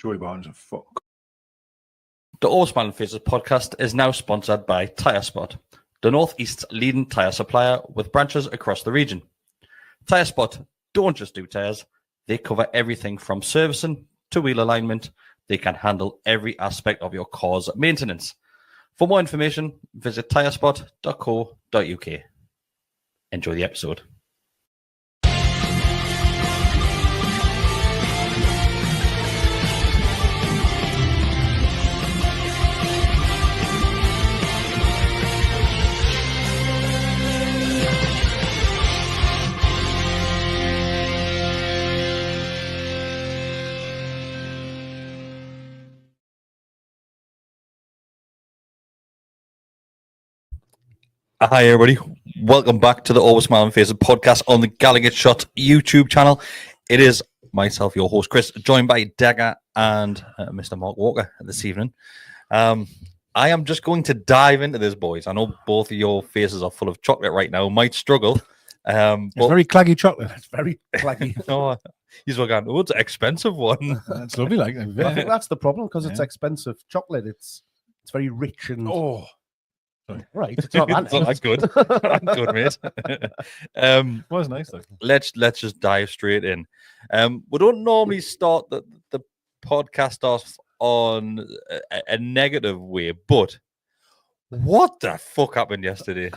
Joey Barnes and fuck. The Always Smiling Faces podcast is now sponsored by Tyre Spot, the Northeast's leading tyre supplier with branches across the region. Tyre Spot don't just do tyres, they cover everything from servicing to wheel alignment. They can handle every aspect of your car's maintenance. For more information, visit tirespot.co.uk. Enjoy the episode. Hi, everybody. Welcome back to the Always Smiling Faces podcast on the GallowgateShots YouTube channel. It is myself, your host, Kris, joined by Deka and Mr. Mark Walker this evening. I am just going to dive into this, boys. I know both of your faces are full of chocolate right now. Might struggle. It's very claggy chocolate. It's very claggy. He's going, oh, it's an expensive one. It's lovely. I think that's the problem because it's expensive chocolate. It's very rich and... Oh. Right, it's not that. It's not that good. Not good, mate. Was nice though. Let's just dive straight in. We don't normally start the podcast off on a negative way, but what the fuck happened yesterday?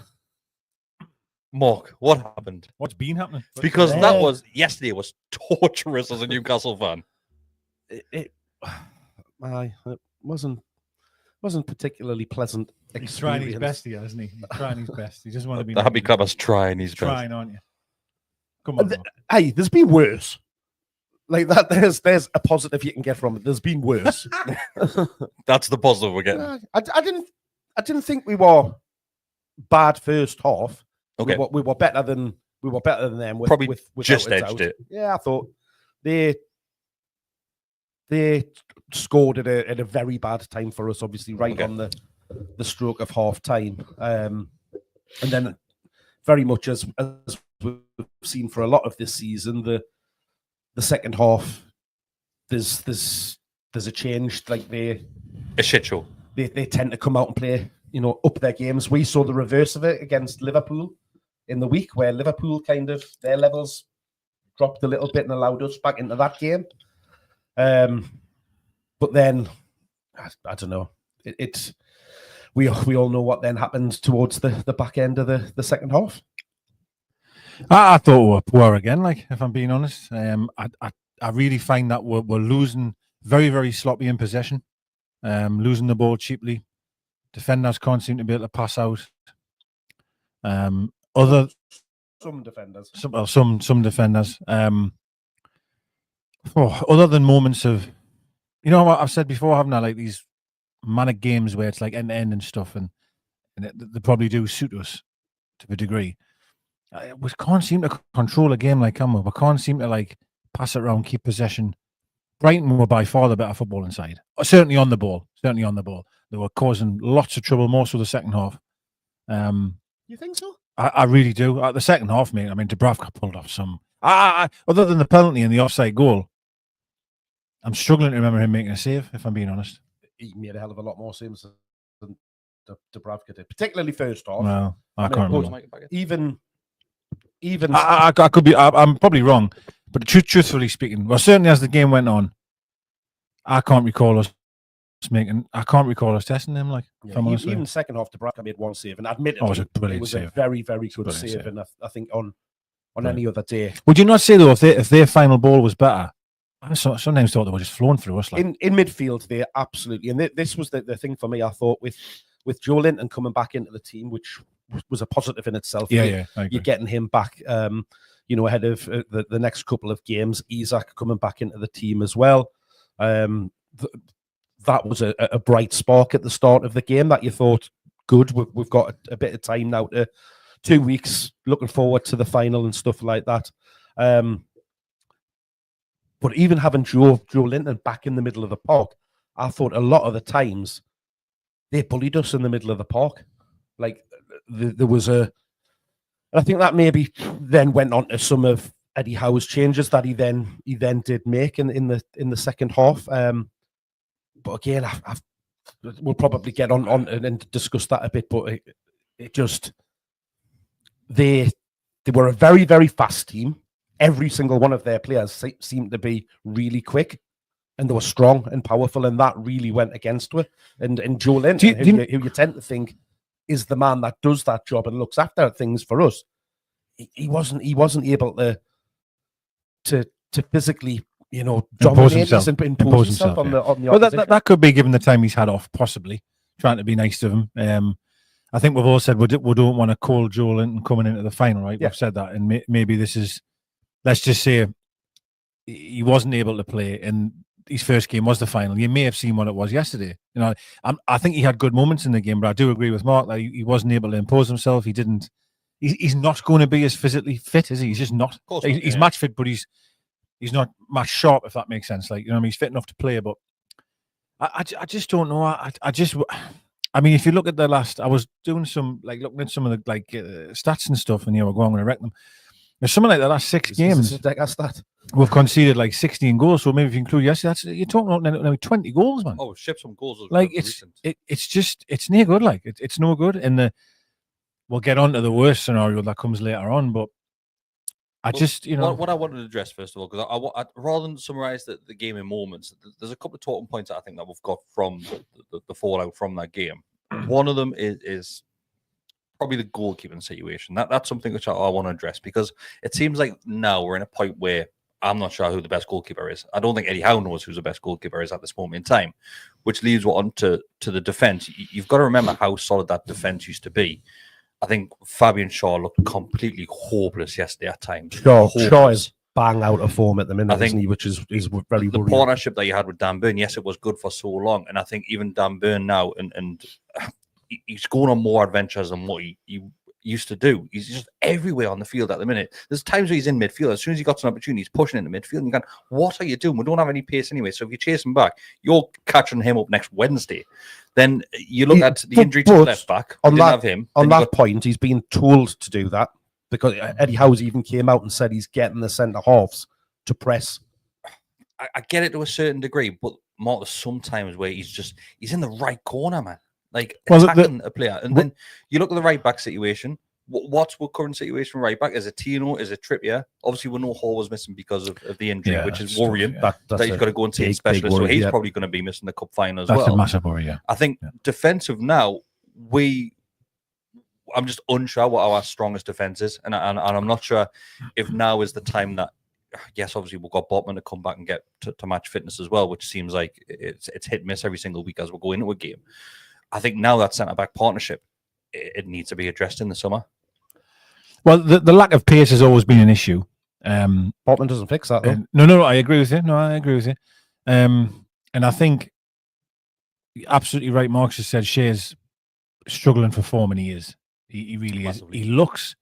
Mark, what happened? What's been happening? Because yesterday was torturous as a Newcastle fan. It wasn't particularly pleasant. He's trying his best here, isn't he? He's trying his best. He just want to be. The happy clubber's trying his best. Trying, aren't you? Come on. Hey, there's been worse. Like that. There's a positive you can get from it. There's been worse. That's the positive we're getting. I didn't think we were bad first half. Okay, we were better than them. Probably just edged it. Yeah, I thought they scored at a very bad time for us. Obviously, right on the stroke of half time, and then very much as we've seen for a lot of this season, the second half there's a change. Like a shit show. They tend to come out and play, up their games. We saw the reverse of it against Liverpool in the week, where Liverpool kind of their levels dropped a little bit and allowed us back into that game. But then I don't know. We all know what then happened towards the back end of the second half. I thought we were poor again. Like, if I'm being honest, I really find that we're losing very, very sloppy in possession, losing the ball cheaply. Defenders can't seem to be able to pass out. Some defenders. Some defenders. Other than moments of, what I've said before, haven't I? Like these manic games where it's like end to end and stuff, and they probably do suit us to a degree. We can't seem to control a game like Campbell. We can't seem to pass it around, keep possession. Brighton were by far the better football inside. Certainly on the ball. They were causing lots of trouble most of the second half. You think so? I really do. The second half, mate. I mean, Dubravka pulled off some. Other than the penalty and the offside goal, I'm struggling to remember him making a save, if I'm being honest. He made a hell of a lot more saves than Dubravka did, particularly first half. Well, I can't remember. Even I could be. I'm probably wrong, but truthfully speaking, well, certainly as the game went on, I can't recall us testing him. Even second half, Dubravka made one save, and admittedly, it was a very, very good save. And I think on any other day, would you not say though, if their final ball was better? I sometimes thought they were just flowing through us. In midfield, they absolutely. And this was the thing for me. I thought with Joe Linton coming back into the team, which was a positive in itself. Yeah, you're getting him back. Ahead of the next couple of games. Isak coming back into the team as well. That was a bright spark at the start of the game that you thought, good. We've got a bit of time now 2 weeks. Looking forward to the final and stuff like that. But even having Joe Linton back in the middle of the park, I thought a lot of the times they bullied us in the middle of the park. Like there was I think that maybe then went on to some of Eddie Howe's changes that he then did make in the second half. But again, we'll probably get on and discuss that a bit. But it just they were a very, very fast team. Every single one of their players seemed to be really quick, and they were strong and powerful, and that really went against her. And Joe Linton, who you tend to think is the man that does that job and looks after things for us, he wasn't able to physically, dominate us and impose himself on the well, that could be given the time he's had off, possibly trying to be nice to him. I think we've all said we don't want to call Joe Linton coming into the final, right? Yeah. We've said that, and maybe this is, let's just say, he wasn't able to play, and his first game was the final. You may have seen what it was yesterday. I think he had good moments in the game, but I do agree with Mark that he wasn't able to impose himself. He's not going to be as physically fit, is he? He's just not. He's match fit, but he's not match sharp, if that makes sense. He's fit enough to play, but I just don't know. I mean, if you look at the last, I was doing some looking at some of the stats and stuff, and we're going to wreck them. There's something like the last 6 games. We've conceded 16 goals. So maybe if you include yesterday, you're talking about now 20 goals, man. Oh, ship some goals. It's no good. It's no good. And we'll get on to the worst scenario that comes later on. But what I wanted to address first of all, because I rather than summarize the game in moments, there's a couple of talking points that I think that we've got from the fallout from that game. One of them is probably the goalkeeping situation. That's something which I want to address, because it seems like now we're in a point where I'm not sure who the best goalkeeper is. I don't think Eddie Howe knows who the best goalkeeper is at this moment in time, which leads on to the defence. You've got to remember how solid that defence used to be. I think Fabian Shaw looked completely hopeless yesterday at times. Shaw is bang out of form at the minute, isn't he? Which is very the partnership that you had with Dan Burn. Yes, it was good for so long, and I think even Dan Burn now and he's going on more adventures than what he used to do. He's just everywhere on the field at the minute. There's times where he's in midfield. As soon as he got an opportunity, he's pushing into midfield. And you go, what are you doing? We don't have any pace anyway. So if you chase him back, you're catching him up next Wednesday. Then you look at the injury to the left back. On that point, he's been told to do that, because Eddie Howe's even came out and said he's getting the centre halves to press. I get it to a certain degree, but Mark, there's sometimes where he's in the right corner, man. Attacking a player. And then you look at the right back situation. What's the current situation right back? Is it Tino? Is it Trippier? Obviously, we know Hall was missing because of the injury, which is worrying. That he's got to go and see a specialist. So he's probably going to be missing the cup final as well. That's a massive worry, yeah. I think defensive now, I'm just unsure what our strongest defense is. And I'm not sure if now is the time that, yes, obviously we've got Botman to come back and get to match fitness as well, which seems like it's hit and miss every single week as we go into a game. I think now that centre-back partnership, it needs to be addressed in the summer. Well, the lack of pace has always been an issue. Botman doesn't fix that, though. No, I agree with you. And I think you're absolutely right. Mark just said Shea's struggling for form, and he is. He really Massively. Is. He looks...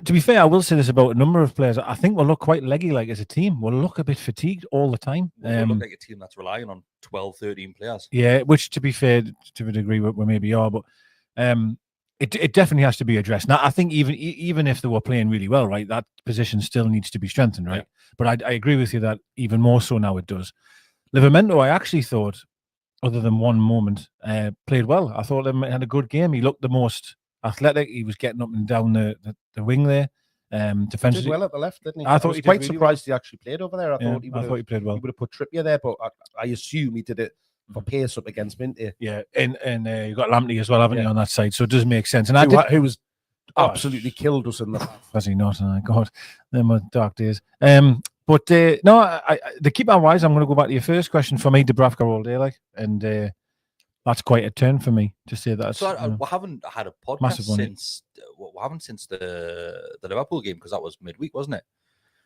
to be fair, I will say this about a number of players. I think we'll look quite leggy as a team. We'll look a bit fatigued all the time. We'll look like a team that's relying on 12, 13 players. Yeah, which, to be fair, to a degree, we maybe are. But it definitely has to be addressed. Now, I think even if they were playing really well, right, that position still needs to be strengthened, right? Yeah. But I agree with you that even more so now it does. Livramento, I actually thought, other than one moment, played well. I thought he had a good game. He looked the most athletic. He was getting up and down the wing there. Defensively, he did well at the left, didn't he? I was quite really surprised he actually played over there. I thought he played well. He would have put Trippier there, but I assume he did it for pace up against Minty. Yeah, and you got Lamptey as well, haven't you, on that side? So it does make sense. And who was absolutely killed us in the has he not? God, them were dark days. But the keeper wise, I'm going to go back to your first question. For me, Dubravka all day, and that's quite a turn for me to say that. So we haven't had a podcast since the Liverpool game, because that was midweek, wasn't it?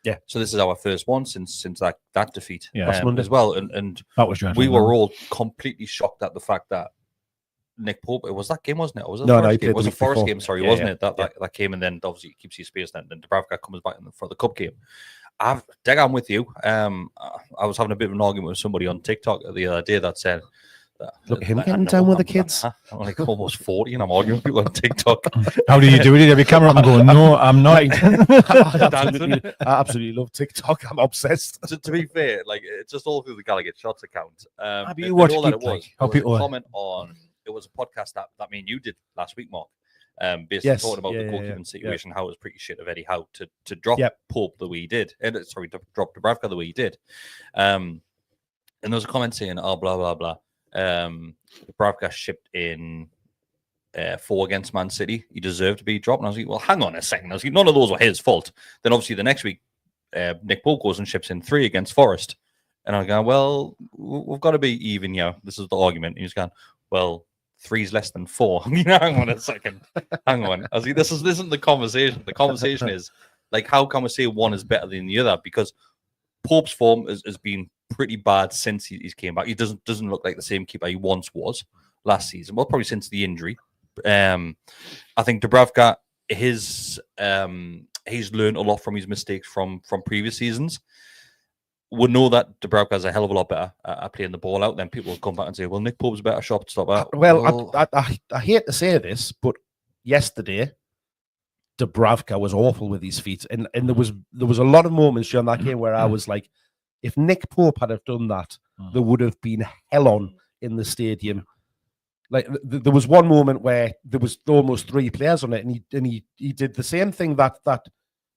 Yeah. So this is our first one since that defeat as well, and that was dreadful. We were all completely shocked at the fact that Nick Pope. It was that game, wasn't it? Or was it it was a Forest game. Sorry, wasn't it? That came, and then obviously it keeps you space. Then Dubravka comes back for the cup game. Dega, I'm with you. I was having a bit of an argument with somebody on TikTok the other day that said Look at him getting down with the kids. I'm like almost 40 and I'm arguing with people on TikTok. How do you do it? You have your camera up and go, no, I'm not. I absolutely love TikTok. I'm obsessed. To be fair, like it's just all through the Gallowgate Shots account. Have you watched all that it it was, how people a comment on, it was a podcast that me and you did last week, Mark. Basically talking about the goalkeeping situation, how it was pretty shit of Eddie Howe to drop Pope the way he did. Sorry, to drop Dubravka the way he did. And there was a comment saying, oh, blah, blah, blah. Dubravka shipped in 4 against Man City. He deserved to be dropped. And I was like, well, hang on a second. I was like, none of those were his fault. Then obviously the next week, Nick Pope goes and ships in 3 against Forest. And I go, well, we've got to be even, This is the argument. And he's going, well, 3's less than 4. Hang on a second. Hang on. I was like, this isn't the conversation. The conversation is, like, how can we say one is better than the other? Because Pope's form has been pretty bad since he's came back. He doesn't look like the same keeper he once was last season. Well, probably since the injury. I think Dubravka, he's learned a lot from his mistakes from previous seasons. We'll know that Dubravka is a hell of a lot better at playing the ball out. Then people will come back and say, well, Nick Pope's a better shot stopper. Well, I hate to say this, but yesterday, Dubravka was awful with his feet. And there was a lot of moments during that game where I was like, if Nick Pope had have done that, there would have been hell on in the stadium. Like there was one moment where there was almost 3 players on it, and he did the same thing that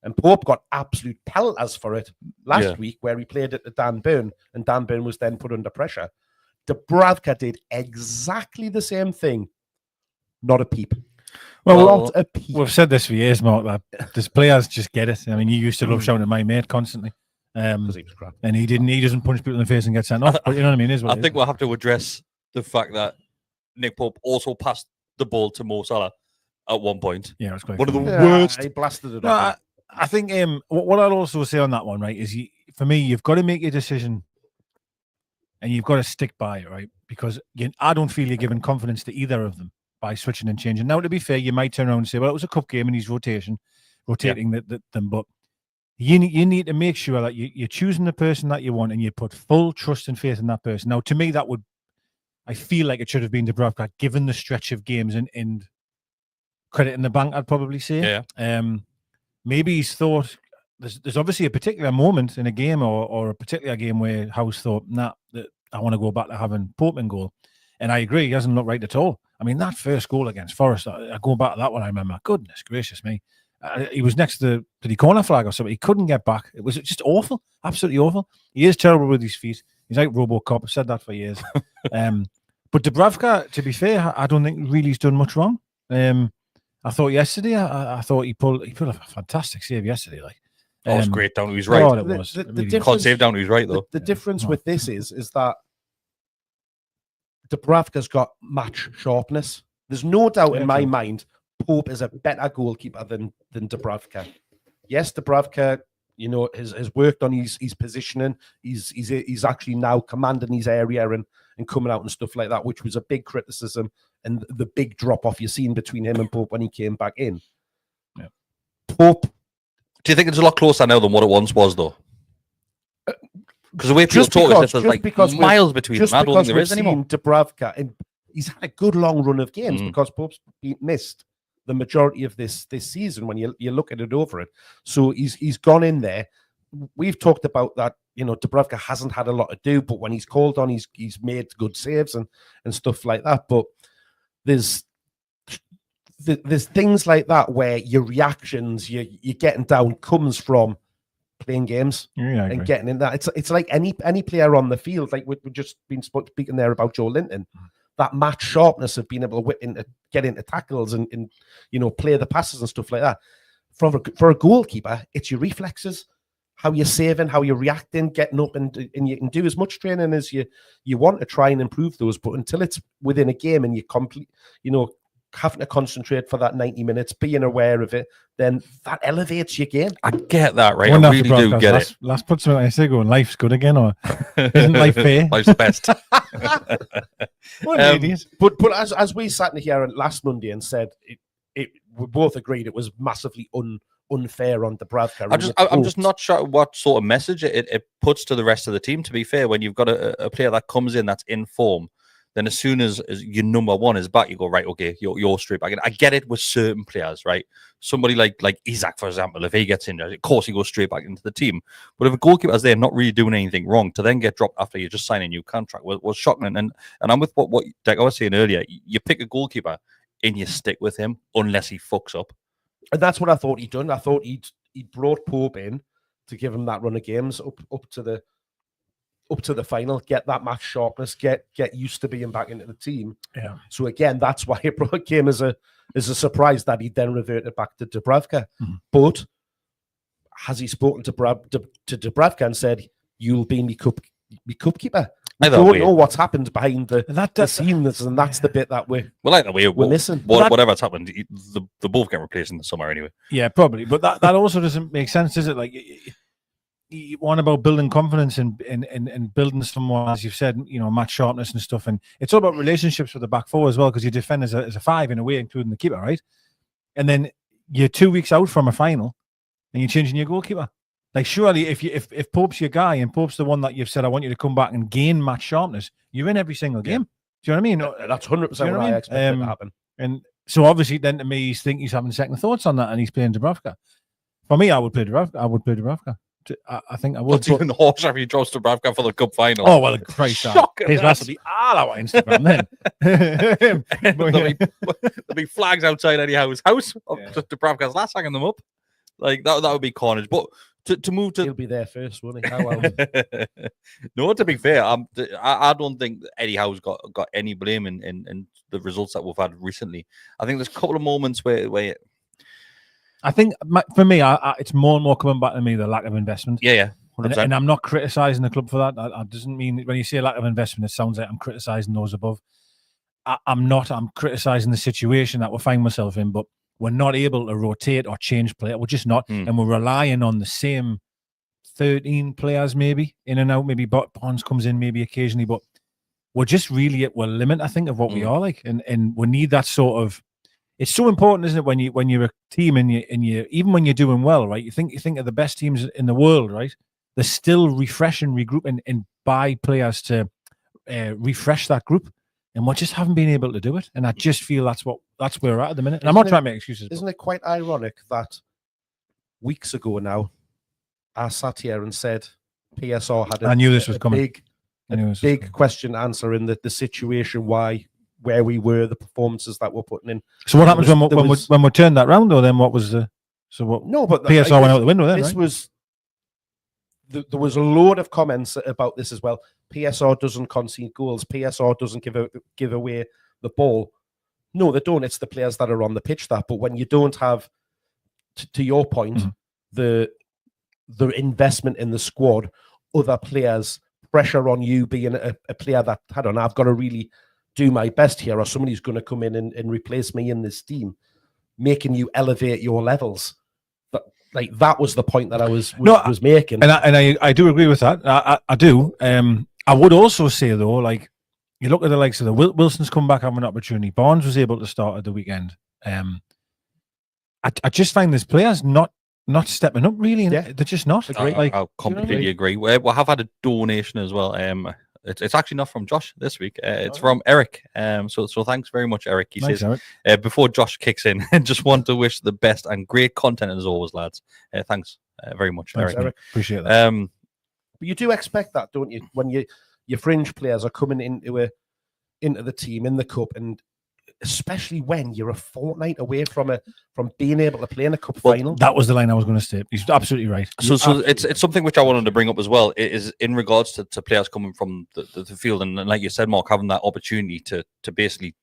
and Pope got absolute pelters for it last week, where he played it to Dan Burn, and Dan Burn was then put under pressure. Dubravka did exactly the same thing. Not a peep. Well, not a peep. We've said this for years, Mark, that these players just get it. I mean, you used to love shouting at my mate constantly. Because he was crap. And he doesn't punch people in the face and get sent off. But you know what I mean? I think we'll have to address the fact that Nick Pope also passed the ball to Mo Salah at one point. Yeah, it's quite one of the worst. He blasted it off. I think what I'd also say on that one, right, is for me, you've got to make your decision and you've got to stick by it, right? Because I don't feel you're giving confidence to either of them by switching and changing. Now, to be fair, you might turn around and say, well, it was a cup game and he's rotating them, but you need to make sure that you're choosing the person that you want and you put full trust and faith in that person. Now, to me, I feel like it should have been Dubravka, given the stretch of games and credit in the bank, I'd probably say. Yeah. Maybe he's thought there's obviously a particular moment in a game or a particular game where House thought, that I want to go back to having Pope in goal. And I agree, he hasn't looked right at all. I mean, that first goal against Forest, I go back to that one, I remember, goodness gracious me. He was next to the corner flag or something. He couldn't get back. It was just awful, absolutely awful. He is terrible with his feet. He's like RoboCop. I've said that for years. But Dubravka, to be fair, I don't think really he's done much wrong. I thought yesterday, I thought he pulled a fantastic save yesterday. Like, it was great down to his right. It was. Can't save down to his right though. The difference with this is that Dubravka's got match sharpness. There's no doubt in my mind Pope is a better goalkeeper than Dubravka. Yes, Dubravka, has worked on his positioning. He's actually now commanding his area and coming out and stuff like that, which was a big criticism and the big drop off you've seen between him and Pope when he came back in. Yeah. Pope. Do you think it's a lot closer now than what it once was, though? Because the way people talk is there's like miles between them. I don't think there is anymore. Dubravka, and he's had a good long run of games because Pope's been missed the majority of this season when you look at it over it. So he's gone in there. We've talked about that, Dubravka hasn't had a lot to do, but when he's called on, he's made good saves and stuff like that. But there's things like that where your reactions, you're getting down comes from playing games and getting in that. It's like any player on the field, like we've just been speaking there about Joe Linton. That match sharpness of being able to get into tackles and play the passes and stuff like that. For a goalkeeper, it's your reflexes, how you're saving, how you're reacting, getting up, and you can do as much training as you want to try and improve those. But until it's within a game and you having to concentrate for that 90 minutes, being aware of it, then that elevates your game. I get that, right? I really do get it. Last put something I say going, life's good again, or isn't life fair? Life's the best. But as we sat in here last Monday and said, we both agreed it was massively unfair on Dubravka. I'm just not sure what sort of message it puts to the rest of the team, to be fair, when you've got a player that comes in that's in form, then as soon as your number one is back, you go, right, okay, you're straight back. And I get it with certain players, right? Somebody like Isaac, for example, if he gets injured, of course he goes straight back into the team. But if a goalkeeper's there not really doing anything wrong, to then get dropped after you just sign a new contract was shocking. And I'm with what Deka was saying earlier. You pick a goalkeeper and you stick with him unless he fucks up. And that's what I thought he'd done. I thought he brought Pope in to give him that run of games up to the final, get that match sharpness, get used to being back into the team. Yeah. So again, that's why it came as a surprise that he then reverted back to Dubravka. Mm-hmm. But has he spoken to Dubravka and said, "You'll be me cupkeeper"? I don't know what's happened behind the scenes, and that's the bit that we're missing. Whatever's happened, they both get replaced in the summer anyway. Yeah, probably. But that also doesn't make sense, does it? Like, you want about building confidence and building someone, as you've said, match sharpness and stuff. And it's all about relationships with the back four as well, because you defend as a five in a way, including the keeper, right? And then you're 2 weeks out from a final and you're changing your goalkeeper. Like, surely if Pope's your guy and Pope's the one that you've said, I want you to come back and gain match sharpness, you're in every single game. Do you know what I mean? That's 100% what I expect to happen. And so obviously then to me, he's having second thoughts on that and he's playing Dubravka. For me, I would play Dubravka. I think I would. What's even horse if he draws Dubravka for the cup final? Oh, well, Christ. His last will be all our Instagram then. There'll be flags outside any house. Just Dubravka's last hanging them up. Like, that would be carnage. But to move to... He'll be there first, won't he? No, to be fair, I don't think Eddie Howe's got any blame in the results that we've had recently. I think there's a couple of moments where I think for me, it's more and more coming back to me, the lack of investment. Yeah. And I'm not criticising the club for that. That doesn't mean, when you say lack of investment, it sounds like I'm criticising those above. I'm not. I'm criticising the situation that we find myself in, but we're not able to rotate or change player. We're just not. And we're relying on the same 13 players maybe, in and out. Maybe Bonds comes in maybe occasionally, but we're just really at our limit, I think, of what we are like. And we need that sort of... It's so important, isn't it, when you're a team and you even when you're doing well, right? You think of the best teams in the world, right? They're still refresh and regroup and buy players to refresh that group, and we just haven't been able to do it. And I just feel that's where we're at the minute. And I'm not trying to make excuses. Isn't it quite ironic that weeks ago now, I sat here and said PSR had I knew this was coming. Big question answer in the situation where we were, the performances that we're putting in. So what happens when we turned that round, or then what was the... So what? No, but PSR went out the window then, this right? was... There was a load of comments about this as well. PSR doesn't concede goals. PSR doesn't give away the ball. No, they don't. It's the players that are on the pitch that. But when you don't have, to your point, the investment in the squad, other players, pressure on you being a player that, I don't know, I've got to really do my best here, or somebody's going to come in and replace me in this team, making you elevate your levels. But like, that was the point that I was making. And I do agree with that. I do. I would also say though, like, you look at the likes of the Wilson's come back, having an opportunity. Barnes was able to start at the weekend. I just find this players not stepping up really. They're just not. I completely agree. We have had a donation as well. It's actually not from Josh this week. It's from Eric. So thanks very much, Eric. He says, Eric. Before Josh kicks in, just want to wish the best and great content as always, lads. Thanks very much, Eric. Appreciate that. But you do expect that, don't you? When your fringe players are coming into the team in the cup, and especially when you're a fortnight away from being able to play in a cup final. That was the line I was going to say. He's absolutely right. So it's something which I wanted to bring up as well. It is in regards to players coming from the field, and like you said, Mark, having that opportunity to basically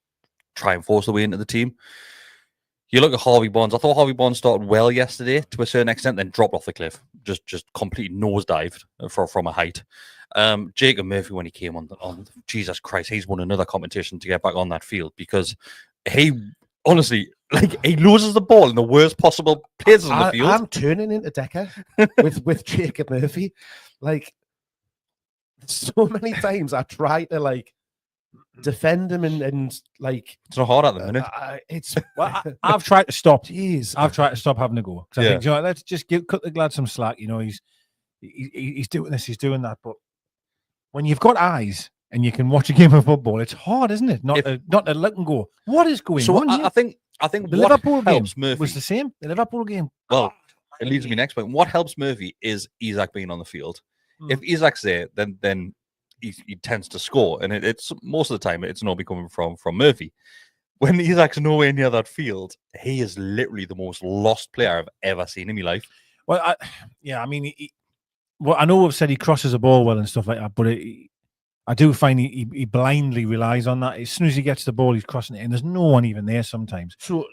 try and force their way into the team. You look at Harvey Barnes. I thought Harvey Barnes started well yesterday to a certain extent, then dropped off the cliff, just completely nosedived from a height. Jacob Murphy, when he came on Jesus Christ, he's won another competition to get back on that field, because he honestly, like, he loses the ball in the worst possible places on the field. I'm turning into Deka with Jacob Murphy. Like, so many times I try to like defend him and like, it's not hard at the minute. I've tried to stop. Jeez, I've tried to stop having a go. I think, let's just cut the lad some slack. He's doing this, he's doing that. But when you've got eyes and you can watch a game of football, it's hard, isn't it? Not to look and go, what is going on? I think the what Liverpool game helps Murphy was the same. The Liverpool game. Well, it leads to my next point. What helps Murphy is Isak being on the field. If Isak's there, then he tends to score, and it's most of the time it's normally coming from Murphy. When Isak's nowhere near that field, he is literally the most lost player I've ever seen in my life. Well, I mean, I know we've said he crosses a ball well and stuff like that, but I do find he blindly relies on that. As soon as he gets the ball, he's crossing it, and there's no one even there sometimes. So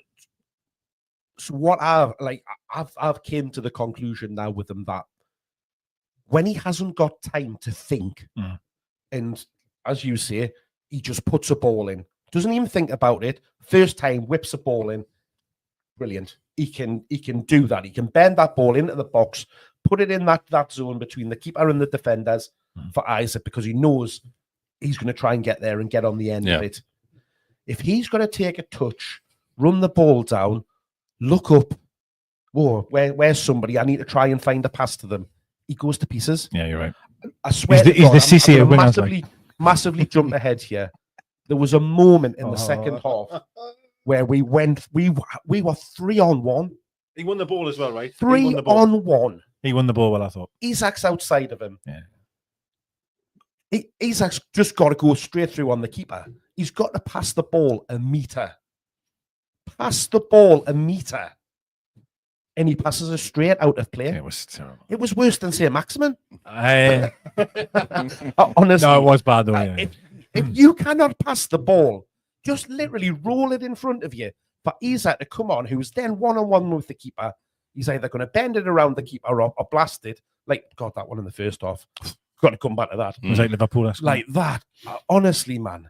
what I've came to the conclusion now with him that when he hasn't got time to think, and as you say, he just puts a ball in, doesn't even think about it. First time, whips a ball in. Brilliant. He can do that. He can bend that ball into the box, put it in that zone between the keeper and the defenders for Isaac, because he knows he's going to try and get there and get on the end of it. If he's going to take a touch, run the ball down, look up, whoa, where's somebody? I need to try and find a pass to them. He goes to pieces. Yeah, you're right. I swear he's the Sissy of winners. Massively jump ahead here. There was a moment in the second half where we were 3-on-1. He won the ball as well, right? 3-on-1. He won the ball well, I thought. Isak's outside of him. Yeah. Isak's just got to go straight through on the keeper. He's got to pass the ball a meter. Pass the ball a meter. And he passes it straight out of play. It was terrible. It was worse than St. Maximin. Honestly. No, it was bad, though. Yeah. If you cannot pass the ball, just literally roll it in front of you for Isak to come on, who's then one-on-one with the keeper. He's either going to bend it around the keeper or blast it. Like, God, that one in the first half. Got to come back to that. It was like Liverpool. Like that. Honestly, man.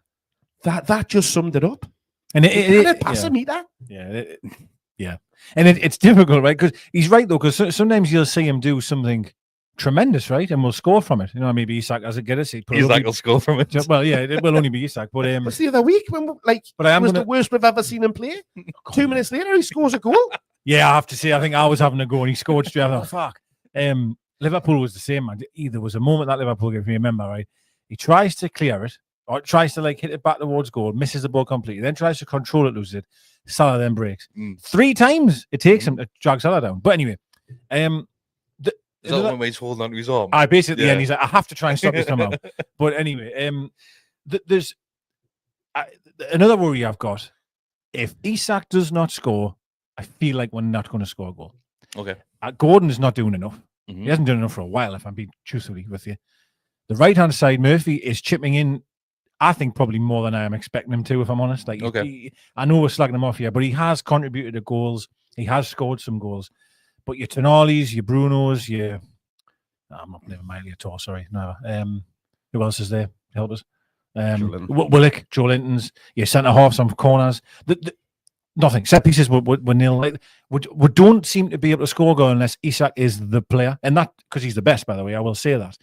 That just summed it up. And it pass a meter. Yeah. And it's difficult, right? Because he's right, though, because sometimes you'll see him do something tremendous, right? And we'll score from it. You know, maybe Isak has a get us. Isak will score from it. Well, yeah, it will only be Isak. But was the other week when the worst we've ever seen him play. 2 minutes later, he scores a goal. Yeah, I have to say, I think I was having a go and he scored straight after. Fuck. Liverpool was the same, man. There was a moment that Liverpool gave me, remember, right? He tries to clear it, or tries to hit it back towards goal, misses the ball completely, then tries to control it, loses it. Salah then breaks. 3 times it takes him to drag Salah down. But anyway, is that one where he's holding on to his arm? I basically, and he's like, I have to try and stop this somehow. But anyway, there's another worry I've got. If Isak does not score, I feel like we're not going to score a goal. Okay. Gordon is not doing enough. He hasn't done enough for a while, if I'm being truthfully with you. The right-hand side, Murphy is chipping in, I think, probably more than I am expecting him to, if I'm honest. I know we're slagging him off here, but he has contributed to goals. He has scored some goals. But your Tonali's, your Bruno's, I'm not naming Miley at all, sorry. No. Who else is there to help us? Willock, Joe Linton's, your centre-halves on corners. Nothing. Set pieces were nil. We don't seem to be able to score goal unless Isak is the player. And that, because he's the best, by the way, I will say that.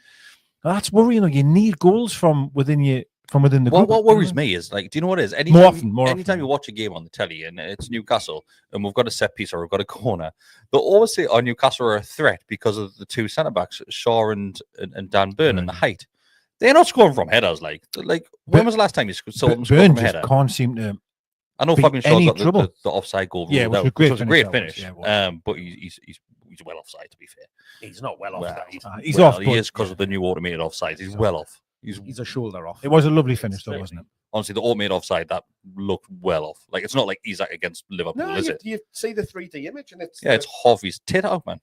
That's worrying. You need goals from within the group. What worries me is, do you know what it is? Anytime you watch a game on the telly and it's Newcastle and we've got a set piece or we've got a corner, they'll always say, Newcastle are a threat because of the 2 centre-backs, Shaw and Dan Burn, and the height. They're not scoring from headers. When was the last time you saw them score from a header? Can't seem to. I know Fabian Shaw's got the offside goal. Yeah, which was a great finish. Yeah, but he's well offside, to be fair. He's not well off. He's off. He is because of the new automated offside. He's well off. He's a shoulder off. It was a lovely finish, though, wasn't it? Honestly, the automated offside, that looked well off. It's not like Isak against Liverpool, is it? You see the 3D image, and it's it's Hovey's tit out, man.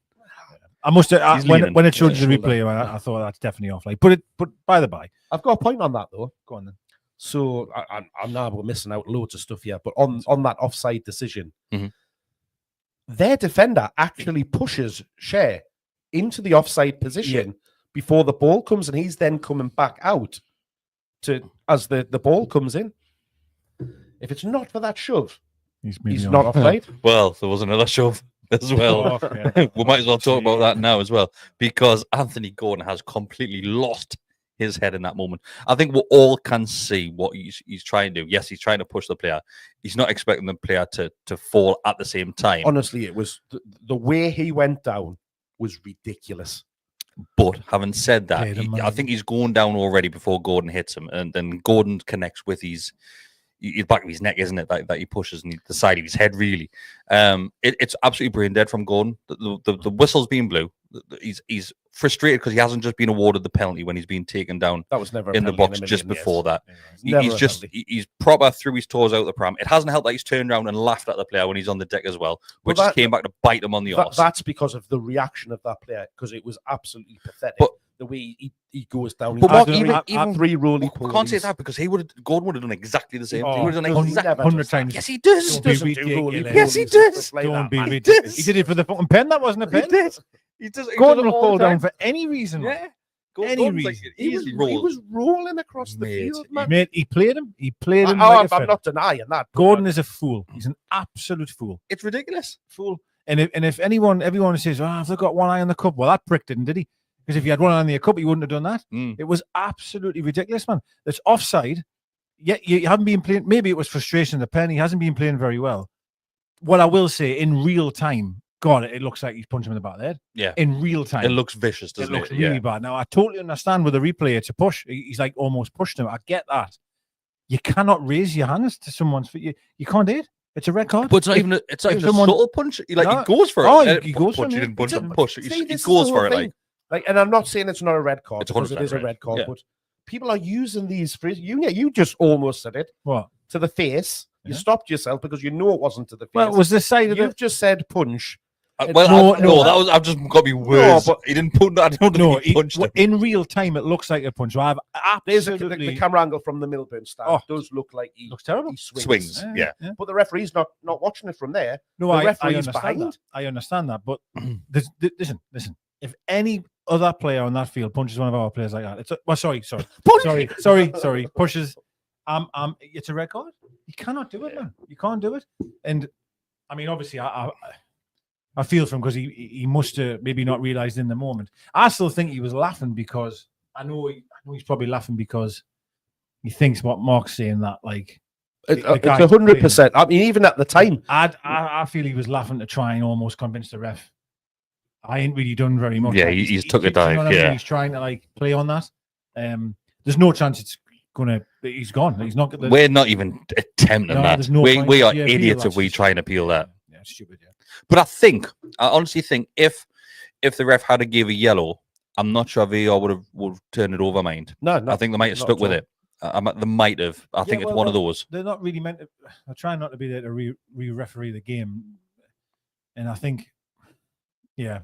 I must have, when it showed the replay, I thought that's definitely off. But by the by, I've got a point on that though. Go on then. So I'm now we're missing out loads of stuff here, but on that offside decision, their defender actually pushes Shea into the offside position before the ball comes, and he's then coming back out as the ball comes in. If it's not for that shove, he's not offside. Well, there was another shove as well. We might as well talk about that now as well, because Anthony Gordon has completely lost his head in that moment. I think we all can see what he's trying to do. Yes, he's trying to push the player. He's not expecting the player to fall at the same time. Honestly, it was the way he went down was ridiculous. But having said that, Played him, I man. think he's going down already before Gordon hits him, and then Gordon connects with his back of his neck, isn't it? That he pushes and the side of his head, really. It's absolutely brain dead from Gordon. The whistle's being blew. He's frustrated because he hasn't just been awarded the penalty when he's been taken down That was never a in the penalty box a just million before years. that. Never He's proper threw his toes out the pram. It hasn't helped that he's turned around and laughed at the player when he's on the deck as well, which that- came back to bite him on the arse. That's because of the reaction of that player, because it was absolutely pathetic. But- the way he goes down. But He Mark, does even three roly I can't say that because Gordon would have done exactly the same. Oh, he would have done does he exactly. never 100 does that? times. Yes, he does. Don't be doesn't do roly ridiculous. Yes, he polies does. and stuff like Don't that, be man. ridiculous. He did it for the fucking pen. That wasn't a He pen. did. He does. Gordon will all fall the time. down for any reason. Yeah. Any Gordon's like, reason. easily He rolls. was rolling across the Mate, field, man. Mate, he played him. He played him. I'm like a not denying that. Gordon is a fool. He's an absolute fool. It's ridiculous. Fool. And if everyone says, "Oh, if they got one eye on the cup," well, that prick didn't, did he? Because if he had one eye on the cup, he wouldn't have done that. It was absolutely ridiculous, man. That's offside. Yet you haven't been playing. Maybe it was frustration of the pen. He hasn't been playing very well. What I will say, in real time, God, it looks like he's punching him in the back of the head. Yeah. In real time. It looks vicious, doesn't it? Looks really bad. Now, I totally understand with the replay, it's a push. He's like almost pushed him. I get that. You cannot raise your hands to someone's feet. You can't do it. It's a red card. But it's not even a subtle punch. He No. goes for it. Oh, he goes for punch. it, He yeah. didn't punch. It's a- Him, push. See, He this is goes the for whole it. thing. And I'm not saying it's not a red card It's because it 100% is a red. red card, Yeah. but people are using these phrases. You just almost said it What? to the face. You Yeah. stopped yourself because you know it wasn't to the face. Well, it was the side of You've the. just said punch. No, No, that was. I've just got me words. but- He didn't put. I don't know. No, He punched him. in real time, it looks like a punch. So I've There's absolutely. the camera angle from the Milburn stand. Oh. Does look like he looks terrible. he Swings. Yeah. But the referee's not watching it from there. No, The I referee's understand behind. that. I understand that. But listen. If any other player on that field punches one of our players like that, sorry, pushes. It's a red card. You cannot do it, man. You can't do it. And I mean, obviously, I feel for him because he must have maybe not realized in the moment. I still think he was laughing because I know he's probably laughing because he thinks what Mark's saying, that like It's the guy 100%. I mean, even at the time, I feel he was laughing to try and almost convince the ref. I ain't really done very much. Yeah, Like, he's took a you know dive. what I mean? Yeah. He's trying to like play on that. There's no chance it's gonna. He's gone. He's not. We're not even attempting No, that. there's no we point. are Yeah, appeal, idiots if that's we just try and appeal that. Yeah, it's stupid. Yeah. But I honestly think if the ref had to give a yellow, I'm not sure VAR would have turned it over. Mind. no, I think they might have not stuck at with all. it. They might have. I think it's well, one of those. They're not really meant to. They're trying not to be there to re-referee the game, and I think, yeah.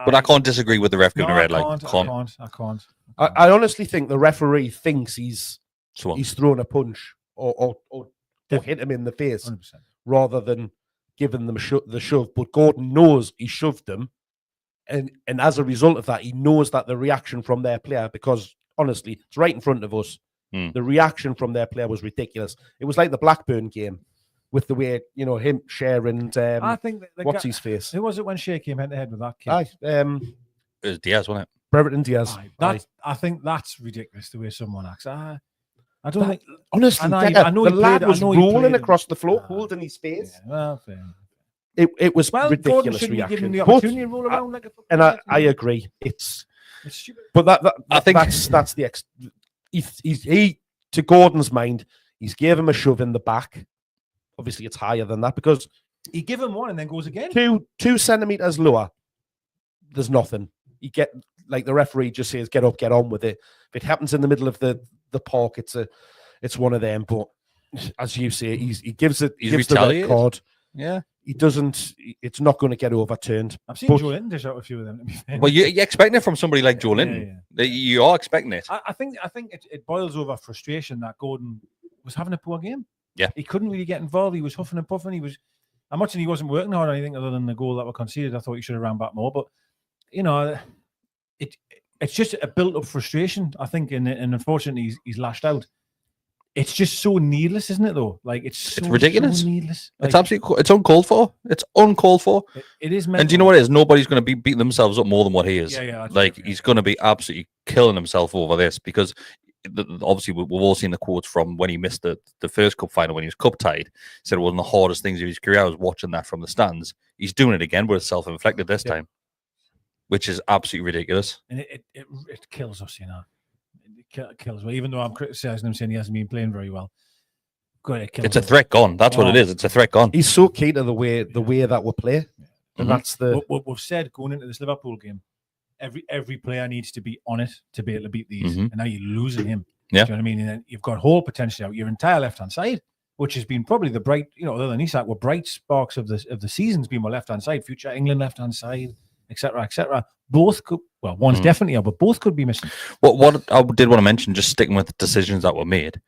But I can't disagree with the ref giving No, a red I light. can't. I can't. I honestly think the referee thinks he's So thrown a punch or hit him in the face 100%. rather than giving them the shove. But Gordon knows he shoved them, and as a result of that, he knows that the reaction from their player, because honestly, it's right in front of us. The reaction from their player was ridiculous. It was like the Blackburn game with the way him sharing. I think What's his face? Who was it when Shea came head to head with that kid? Aye, it was Diaz, wasn't it? Brereton Diaz. Aye, I think that's ridiculous the way someone acts. I don't think. Honestly, And I know the he lad played- I was know he rolling played him. across the floor, Ah. holding his face. Yeah, well, fair. It was Well, Gordon ridiculous shouldn't be given reaction. the But- opportunity to roll around like a. and I agree. It's stupid. but I think- that's the he to Gordon's mind, he's gave him a shove in the back. Obviously, it's higher than that because He give him one and then goes again. 2 centimeters lower. There's nothing. You get like the referee just says, "Get up, get on with it." If it happens in the middle of the park, it's one of them. But as you say, he gives the red retaliated. card. Yeah. He doesn't. It's not going to get overturned. I've seen But- Joe Linton dish out a few of them. To be fair. Well, you're expecting it from somebody like Joe Yeah, Linton. You are expecting it. I think it boils over frustration that Gordon was having a poor game. Yeah. He couldn't really get involved. He was huffing and puffing. I'm not saying he wasn't working hard or anything other than the goal that were conceded. I thought he should have ran back more, but it's just a built-up frustration, I think, and unfortunately he's lashed out. It's just so needless, isn't it? Though, like it's ridiculous. So needless. It's absolutely. It's uncalled for. It's uncalled for. It is. And do you know what it is? Nobody's going to be beating themselves up more than what he is. Yeah, that's Like true, he's going to be absolutely killing himself over this because obviously we've all seen the quotes from when he missed the first cup final when he was cup tied. He said it was one of the hardest things of his career. I was watching that from the stands. He's doing it again, but it's self-inflicted this time. which is absolutely ridiculous. And it kills us, you know. It kills us. Even though I'm criticising him, saying he hasn't been playing very well. It's a threat gone. That's what it is. It's a threat gone. He's so key to the way that we play. And that's the... We've said going into this Liverpool game, every player needs to be on it to be able to beat these. And now you're losing him. Yeah. Do you know what I mean? And then you've got whole potential out your entire left-hand side, which has been probably the bright, you know, other than Isak, were bright sparks of the season's been my left-hand side, future England left-hand side, etc., etc. Both could, well, one's definitely out, but both could be missing. What I did want to mention, just sticking with the decisions that were made,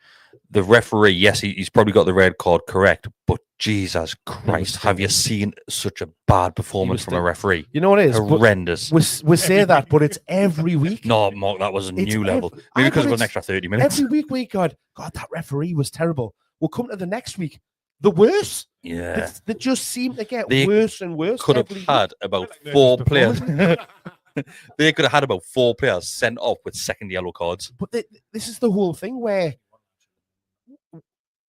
the referee, yes, he's probably got the red card correct, but Jesus Christ, have you seen such a bad performance from a referee? You know what it is? Horrendous. We say that, but it's every week. No, Mark, that was a new level. Maybe because it was an extra 30 minutes. Every week we God, that referee was terrible. We'll come to the next week. The worse. Yeah. They just seem to get worse and worse. Could have had about 4 players. They could have had about 4 players sent off with second yellow cards. But this is the whole thing where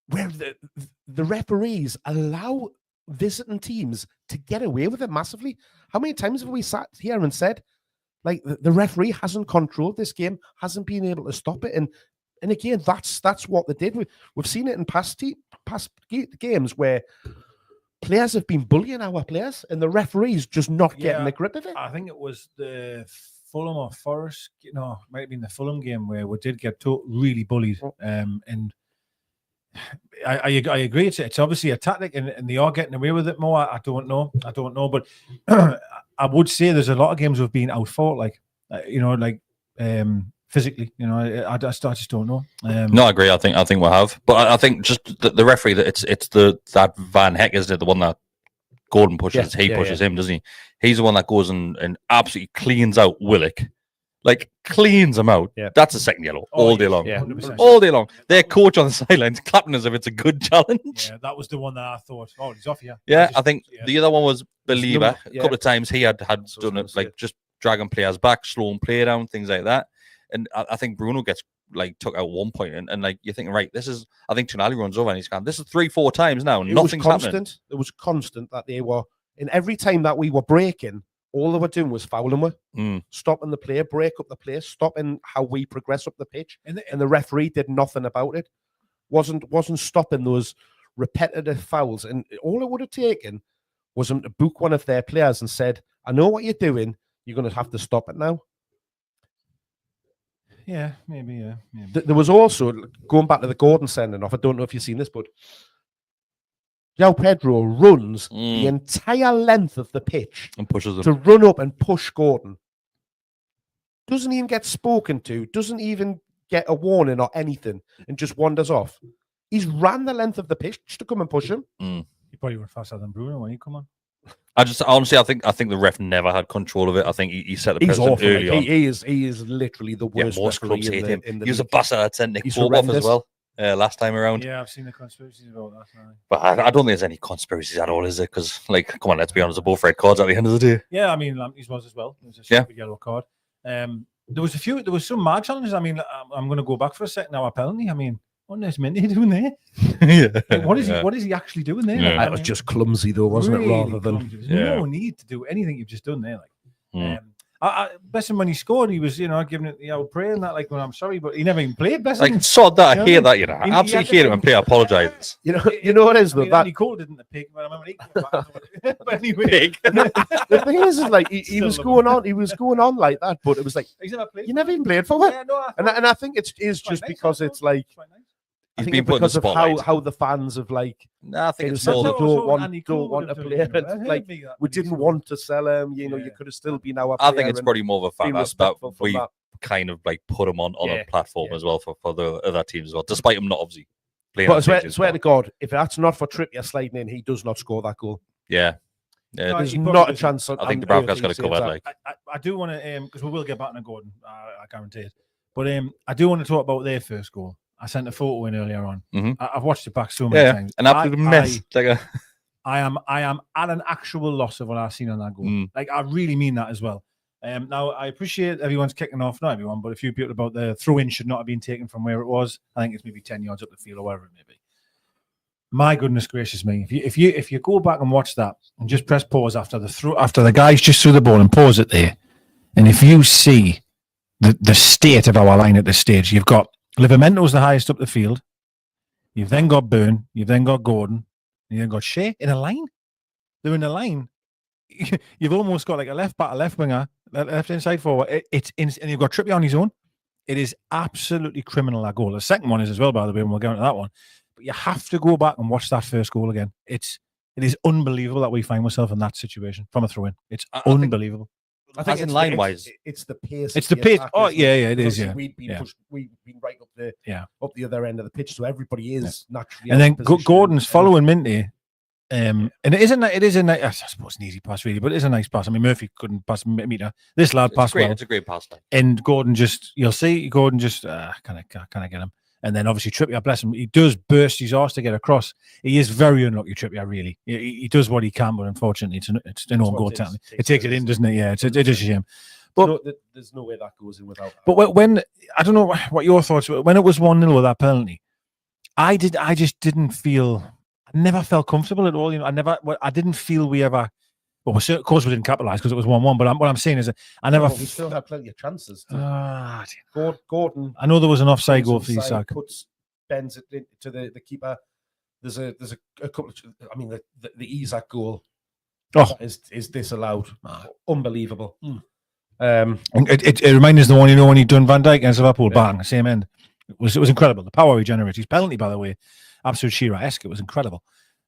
the referees allow visiting teams to get away with it massively. How many times have we sat here and said, like, the referee hasn't controlled this game, hasn't been able to stop it? And again, that's what they did. We've seen it in past games where players have been bullying our players and the referee's just not getting the grip of it. I think it was the Fulham or Forest, you know, might have been the Fulham game where we did get really bullied. And I agree. It's obviously a tactic, and they are getting away with it more. I don't know, but I would say there's a lot of games we've been out for, like, you know, like physically, you know. I just don't know. No, I agree. I think we have, but I think just the referee, that it's that Van Heck, isn't it? The one that Gordon pushes. He pushes him, doesn't he? He's the one that goes and absolutely cleans out Willock. Like, cleans him out. Yeah. That's a second yellow all day long. Yeah. All day long. Their coach on the sidelines clapping as if it's a good challenge. Yeah, that was the one that I thought, oh, he's off here. Yeah, I think the other one was Believer. A couple of times he had done it, like just dragging players back, slowing play down, things like that. And I think Bruno gets like took out one point, and like you're thinking, right, this is, I think Tonali runs over and he's gone, this is 3-4 times now, and nothing's happening. It was constant that they were, in every time that we were breaking, all they were doing was fouling stopping the play, break up the play, stopping how we progress up the pitch. And the referee did nothing about it. Wasn't stopping those repetitive fouls. And all it would have taken was him to book one of their players and said, I know what you're doing, you're going to have to stop it now. Yeah, maybe. There was also, going back to the Gordon sending off, I don't know if you've seen this, but João Pedro runs the entire length of the pitch and pushes him to run up and push Gordon. Doesn't even get spoken to, doesn't even get a warning or anything, and just wanders off. He's ran the length of the pitch to come and push him. He probably went faster than Bruno when he come on. Honestly, I think the ref never had control of it. I think he set the precedent early on. He is literally the worst. Yeah, most clubs hate him. He was a league. bastard that sent Nick Pope off as well last time around. Yeah, I've seen the conspiracies about that. But I don't think there's any conspiracies at all, is there? Because, like, come on, let's be honest, they're both red cards at the end of the day. Yeah, I mean, Lamptey's was as well. It was a stupid yellow card. There was some mark challenges. I mean, I'm going to go back for a second now. Apparently, I mean, what is Minty doing there? Like, what is he actually doing there? Yeah. It was just clumsy, though, wasn't it? Rather than no need to do anything you've just done there. Like, Besson, when he scored, he was, you know, giving it the old prayer and that, like, well, I'm sorry, but he never even played Besson. Like, sod that. I hate that, you know. I absolutely hate it when player apologise. You know what it is, though? Andy Cole didn't pick, but I remember he came back. But anyway, the thing is like he was going on like that, but it was like, you never even played for it. Yeah, no, and I think it is just because it's like, I think because of how the fans have like, I think it's more more don't want to play. Like, we didn't want to sell him. You know, you could have still been our player. I think it's probably more of a fact that we kind of like put him on a platform as well for the other teams as well, despite him not obviously playing. But I swear to God, if that's not for Trippier sliding in, he does not score that goal. Yeah. There's not a chance. I think the Bravca's got it covered. Like, I do want to, because we will get back to Gordon, I guarantee it. But I do want to talk about their first goal. I sent a photo in earlier on. I've watched it back so many times. An absolute mess. I am at an actual loss of what I've seen on that goal. Like, I really mean that as well. Now, I appreciate everyone's kicking off, not everyone, but a few people about the throw-in should not have been taken from where it was. I think it's maybe 10 yards up the field or whatever it may be. My goodness gracious me! If you go back and watch that and just press pause after the guy's just threw the ball and pause it there, And if you see the state of our line at this stage, you've got Livamento's the highest up the field. You've then got Byrne. You've then got Gordon. You've then got Shea in a line. They're in a line. You've almost got like a left back, a left winger, left inside forward. And you've got Trippier on his own. It is absolutely criminal, that goal. The second one is as well, by the way, and we'll get into that one. But you have to go back and watch that first goal again. It is unbelievable that we find ourselves in that situation from a throw-in. It's unbelievable. I think in line-wise, it's the pace. It's the pace. Oh, yeah, it is. Yeah, we've been right up the other end of the pitch, so everybody is naturally. And then Gordon's following Minty. And it is a nice, I suppose, an easy pass really, but it is a nice pass. I mean, Murphy couldn't pass meter. This lad passed well. It's a great pass. And Gordon you'll see, Gordon just can I get him? And then obviously Trippier, bless him, he does burst his arse to get across. He is very unlucky, Trippier, really. He does what he can, but unfortunately, it's an own goal. It takes it in, doesn't it? Yeah, it is a shame. But there's no way that goes in without. But when I don't know what your thoughts were when it was 1-0 with that penalty, I just didn't feel. I never felt comfortable at all. You know, I didn't feel we ever. Well, of course we didn't capitalise because it was 1-1. But what I'm saying is that I never. We still had plenty of chances. Gordon. I know there was an offside goal for Isak. Bends it to the keeper. There's a couple. I mean, the Isak goal. Oh, is disallowed. Unbelievable. It reminds us the one when he done Van Dijk against Liverpool. Bang, same end. It was incredible. The power he generated. His penalty, by the way, absolute Shearer-esque. It was incredible.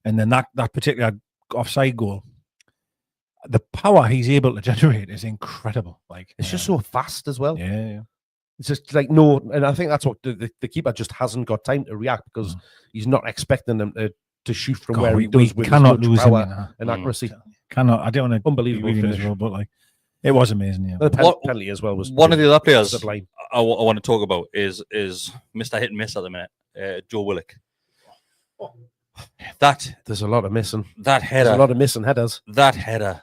And then that particular offside goal, the power he's able to generate is incredible. Like it's just so fast as well. Yeah. It's just like and I think that's what the keeper just hasn't got time to react because he's not expecting them to shoot from where he does with cannot his lose power and accuracy. Cannot. I don't want to unbelievable really miserable, but like it was amazing. Yeah. The penalty as well was one of the other players I want to talk about is Mr. Hit and Miss at the minute, Joe Willock. There's a lot of missing. That header. There's a lot of missing headers. That header.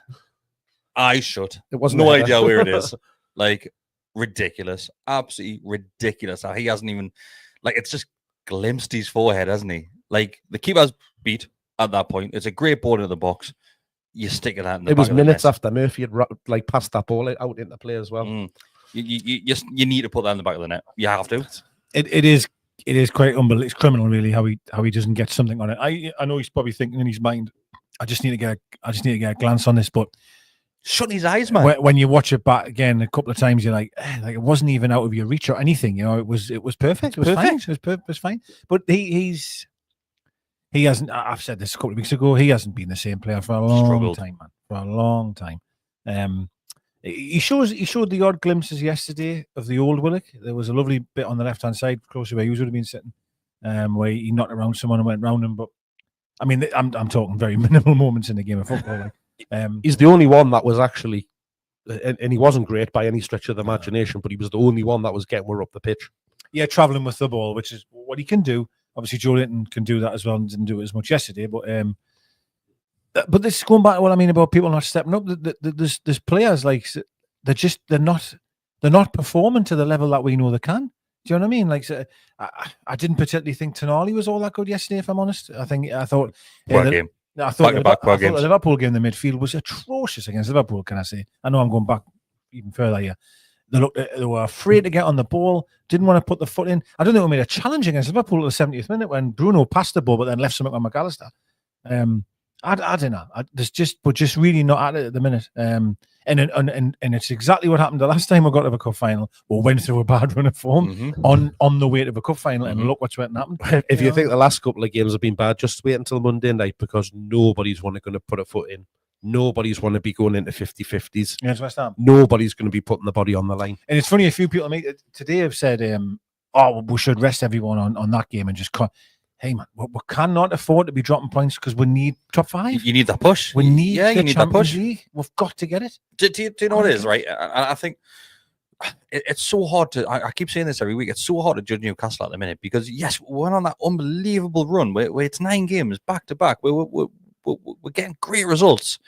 Eyes shut. It wasn't no idea where it is. Like ridiculous. Absolutely ridiculous. He hasn't even it's just glimpsed his forehead, hasn't he? Like the keeper's beat at that point. It's a great ball into the box. You stick it out in the It was back of the minutes net. after Murphy had passed that ball out into play as well. You need to put that in the back of the net. You have to. It is quite unbelievable. It's criminal, really, how he doesn't get something on it. I know he's probably thinking in his mind, I just need to get a glance on this. But shut his eyes, man. When you watch it back again a couple of times, you're like it wasn't even out of your reach or anything. You know, it was perfect. It was fine. It was fine. But he hasn't. I've said this a couple of weeks ago. He hasn't been the same player for a long time, man. For a long time. He showed the odd glimpses yesterday of the old Willock. There was a lovely bit on the left hand side, close to where he would have been sitting, where he knocked around someone and went round him. But I mean, I'm talking very minimal moments in the game of football. He's the only one that was actually, and he wasn't great by any stretch of the imagination, but he was the only one that was getting her up the pitch. Yeah, travelling with the ball, which is what he can do. Obviously, Joe Linton can do that as well and didn't do it as much yesterday. But this is going back to what I mean about people not stepping up. There's players like they're not performing to the level that we know they can. Do you know what I mean? Like I didn't particularly think Tonali was all that good yesterday. If I'm honest, I thought game. I thought the Liverpool game, the midfield was atrocious against Liverpool. Can I say? I know I'm going back even further here. They were afraid to get on the ball, didn't want to put the foot in. I don't think we made a challenge against Liverpool at the 70th minute when Bruno passed the ball but then left something on McAllister. I don't know. We're just really not at it at the minute. And it's exactly what happened the last time we got to the cup final. We went through a bad run of form on the way to the cup final, and look what's waiting to happen. If you think the last couple of games have been bad, just wait until Monday night because nobody's going to put a foot in. Nobody's want to be going into 50-50s. Yes, West Ham. Nobody's going to be putting the body on the line. And it's funny, a few people today have said, we should rest everyone on that game and just cut. Hey, man, we cannot afford to be dropping points because we need top 5. You need that push. We need you need that push. League. We've got to get it. Do you know what it is, right? I think it's so hard to... I keep saying this every week. It's so hard to judge Newcastle at the minute because, yes, we're on that unbelievable run where it's 9 games back-to-back. We're getting great results.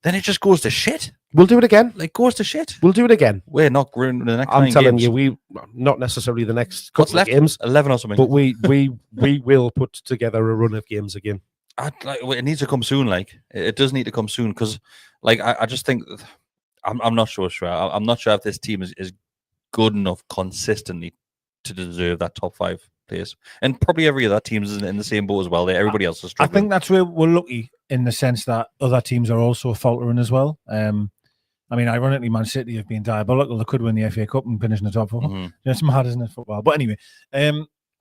Then it just goes to shit. We'll do it again. It goes to shit. We'll do it again. We're not growing the next I'm 9 telling games. you, not necessarily the next couple of games. 11 or something. But we will put together a run of games again. It needs to come soon. It does need to come soon because, I just think I'm not sure. I'm not sure if this team is good enough consistently to deserve that top 5 place. And probably every other team is in the same boat as well. Everybody else is I struggling. think that's where we're lucky in the sense that other teams are also faltering as well. I mean, ironically, Man City have been diabolical. They could win the FA Cup and finish in the top 4. Mhm. It's mad, isn't it, football? But anyway,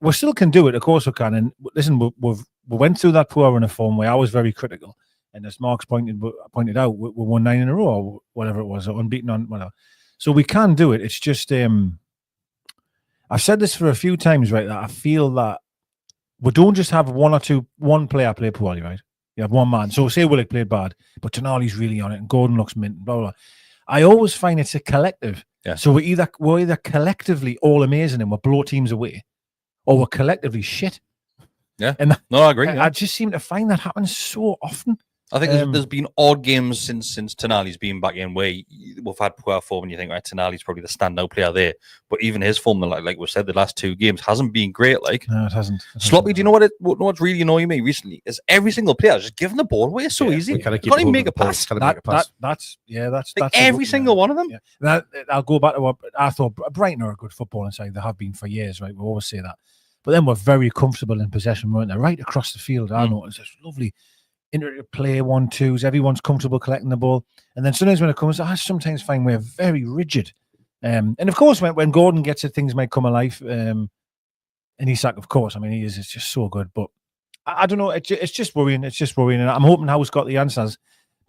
we still can do it. Of course we can. And listen, we went through that poor run of form where I was very critical. And as Mark's pointed out, we won 9 in a row or whatever it was, or unbeaten on whatever. So we can do it. It's just, I've said this for a few times, right, that I feel that we don't just have one player play poorly, right? You have one man. So say Willock played bad, but Tonali's really on it and Gordon looks mint, blah, blah, blah. I always find it's a collective. Yeah. So we're either collectively all amazing and we blow teams away, or we're collectively shit. Yeah. And No, I agree. I just seem to find that happens so often. I think there's been odd games since Tonali's been back in where we've had poor form, and you think, right, Tonali's probably the standout player there. But even his form, like we said, the last 2 games hasn't been great. Like, No, it hasn't. Sloppy, do you know what's really annoying me recently? Is every single player just giving the ball away so easy. We Can't even make a pass. That's Like every single one of them. Yeah. I'll go back to what I thought. Brighton are a good footballing side. They have been for years, right? We always say that. But then we're very comfortable in possession, weren't they? Right across the field. I know it's just lovely. Play 1-2s, everyone's comfortable collecting the ball, and then sometimes when it comes, I sometimes find we're very rigid. And of course, when Gordon gets it, things might come alive. And Isak, of course, I mean, he is just so good. But I don't know, it's just worrying. It's just worrying, and I'm hoping Howe's got the answers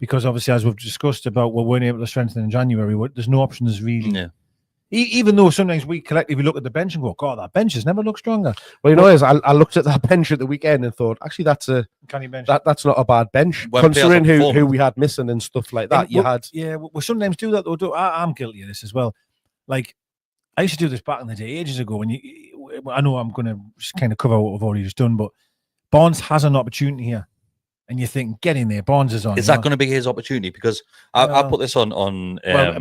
because obviously, as we've discussed about, we weren't able to strengthen in January. There's no options really. Yeah. Even though sometimes we collectively look at the bench and go, God, that bench has never looked stronger. Well, you know, I looked at that bench at the weekend and thought, actually, that's not a bad bench, considering who we had missing and stuff like that. We sometimes do that though. I'm guilty of this as well. Like I used to do this back in the day, ages ago. When I know I'm going to just kind of cover what we've already just done, but Barnes has an opportunity here. And you think, get in there, Barnes is on. Is that going to be his opportunity? Because I put this on.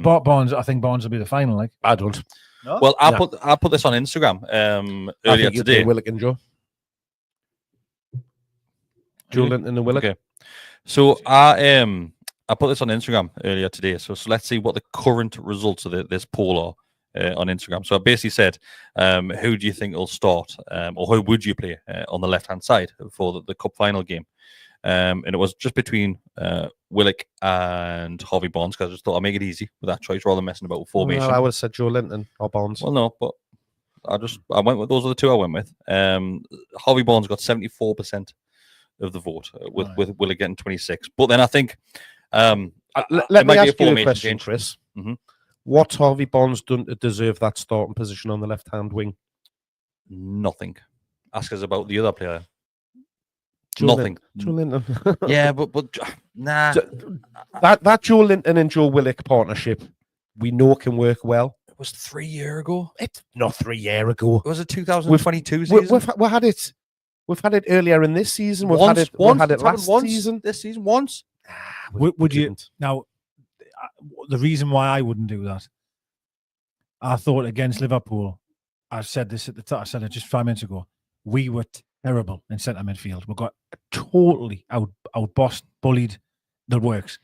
Barnes, I think Barnes will be the final. Like I don't. No? Well, I put this on Instagram earlier today. Willock and Joe Linton and Willock. Okay. So I put this on Instagram earlier today. So let's see what the current results of this poll are on Instagram. So I basically said, who do you think will start, or who would you play on the left hand side for the cup final game? And it was just between Willock and Harvey Barnes, because I just thought I'd make it easy with that choice rather than messing about with formation. I would have said Joe Linton or Barnes. Well, no, but I went with those are the 2 I went with. Harvey Barnes got 74% of the vote, with Willock getting 26. But then I think let me ask you a question, change. Kris. Mm-hmm. What's Harvey Barnes done to deserve that starting position on the left-hand wing? Nothing. Ask us about the other player. Joe Nothing. Joe Linton. Yeah, but nah. That Joe Linton and Joe Willock partnership, we know can work well. It was 3 years ago. It's not 3 years ago. It was a 2022 season. We've had it. We've had it earlier in this season. We've had it last season. This season once. Would you now? The reason why I wouldn't do that, I thought against Liverpool. I said this at the top. I said it just 5 minutes ago. We were terrible in centre midfield. We got totally outbossed, bullied. The works.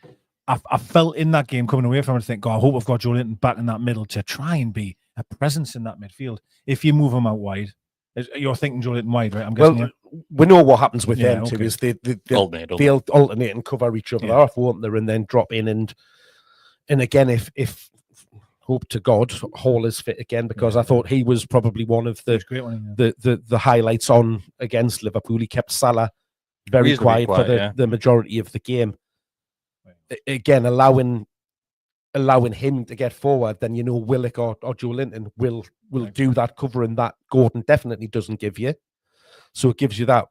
I felt in that game coming away from it, think, God, I hope we've got Joe Linton back in that middle to try and be a presence in that midfield. If you move him out wide, you're thinking Joe Linton wide, right? I'm guessing. We know what happens with them too. Is they'll alternate and cover each other off, won't they? And then drop in and again, if hope to God Hall is fit again, because I thought he was probably one of the highlights on against Liverpool. He kept Salah very quiet for the majority of the game. Right. Again, allowing him to get forward, then Willock or Joe Linton will do that covering that Gordon definitely doesn't give you. So it gives you that.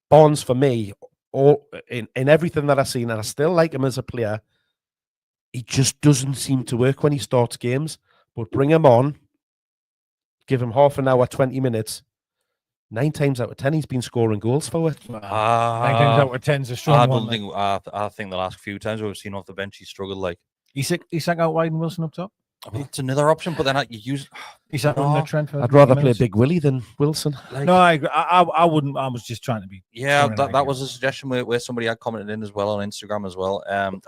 Barnes for me, all in everything that I've seen, and I still like him as a player. He just doesn't seem to work when he starts games. But bring him on, give him half an hour, 20 minutes. 9 times out of 10, he's been scoring goals for it. 9 times out of 10 is a strong one. I think the last few times we've seen off the bench, he struggled. Like Isak out wide and Wilson up top. It's another option, but then you use. He's that running the Trent for I'd rather 90 play minutes? Big Willie than Wilson. Like, No, I agree. I wouldn't. I was just trying to be. yeah, throwing an that idea. was a suggestion where somebody had commented in as well on Instagram as well. I'm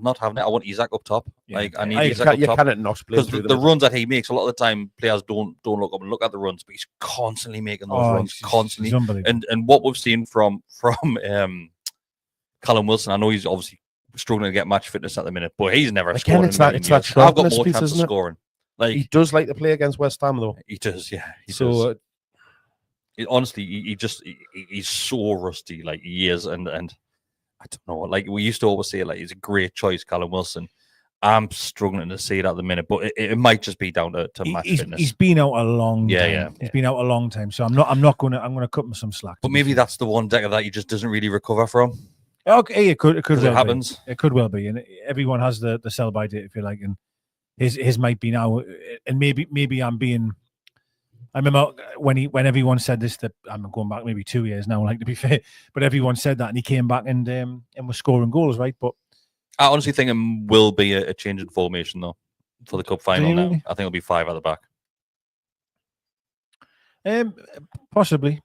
not having it. I want Isaac up top. Yeah, Like I okay. need I Isaac up You top. cannot not play Because through the runs that he makes, a lot of the time players don't look up and look at the runs, but he's constantly making those runs, constantly. It's unbelievable. And what we've seen from Callum Wilson, I know he's obviously struggling to get match fitness at the minute, but he's never scored. It's that I've got sharpness more piece, chance of isn't it? scoring. Like He does like to play against West Ham, though. he does, yeah. He So does. Honestly, he's so rusty. Like he is, and I don't know. Like we used to always say, like he's a great choice, Callum Wilson. I'm struggling to see it at the minute, but it might just be down to match fitness. He's been out a long time. Yeah. He's been out a long time, so I'm not going to cut him some slack. But maybe that's the one Deka that he just doesn't really recover from. Okay, it could well It happens. Be. It could well be, and everyone has the sell by date, if you like, and his might be now, and maybe I'm being. I remember when everyone said this, that I'm going back maybe 2 years now, like to be fair, but everyone said that, and he came back and was scoring goals, right? But I honestly think it will be a change in formation though for the cup final now. Really? I think it'll be 5 at the back. Possibly.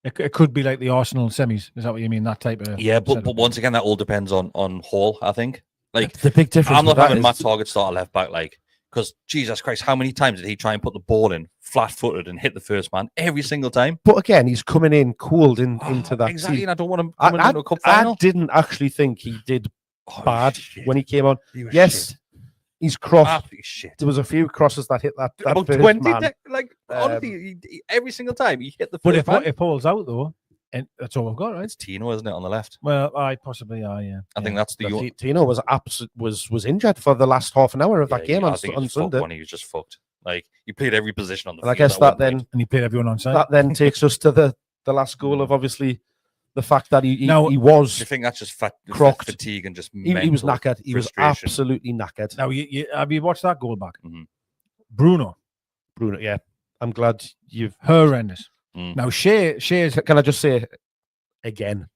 It could be like the Arsenal semis. Is that what you mean? That type of But once again, that all depends on Hall. I think. Like the big difference. I'm not with that having is- Matt Target start left back, like, because Jesus Christ, how many times did he try and put the ball in flat-footed and hit the first man every single time? But again, he's coming in cooled into that. Exactly, Team. and I don't want him coming into a cup final. I didn't actually think he did bad shit. when he came on. He was Yes, shit. he's crossed. Absolutely shit. There was a few crosses that hit that About first 20, man. like honestly, every single time he hit the But first man. if Paul's out though, and that's all we've got, right? It's Tino, isn't it, on the left? Well, I possibly are. Yeah, I think that's the. Tino was injured for the last half an hour of that game I on think he was Sunday. fucked when he was just fucked. Like he played every position on the And I field. guess at that one point. then and he played everyone on side. that then takes us to the last goal of obviously the fact that he Do you was think that's just crocked. fatigue and just he was mental knackered. He was frustration? absolutely knackered. Now, have you watched that goal back? Mhm. Bruno, Bruno, yeah. I'm glad you've. horrendous. Mm. Now, Shea's Can I just say again?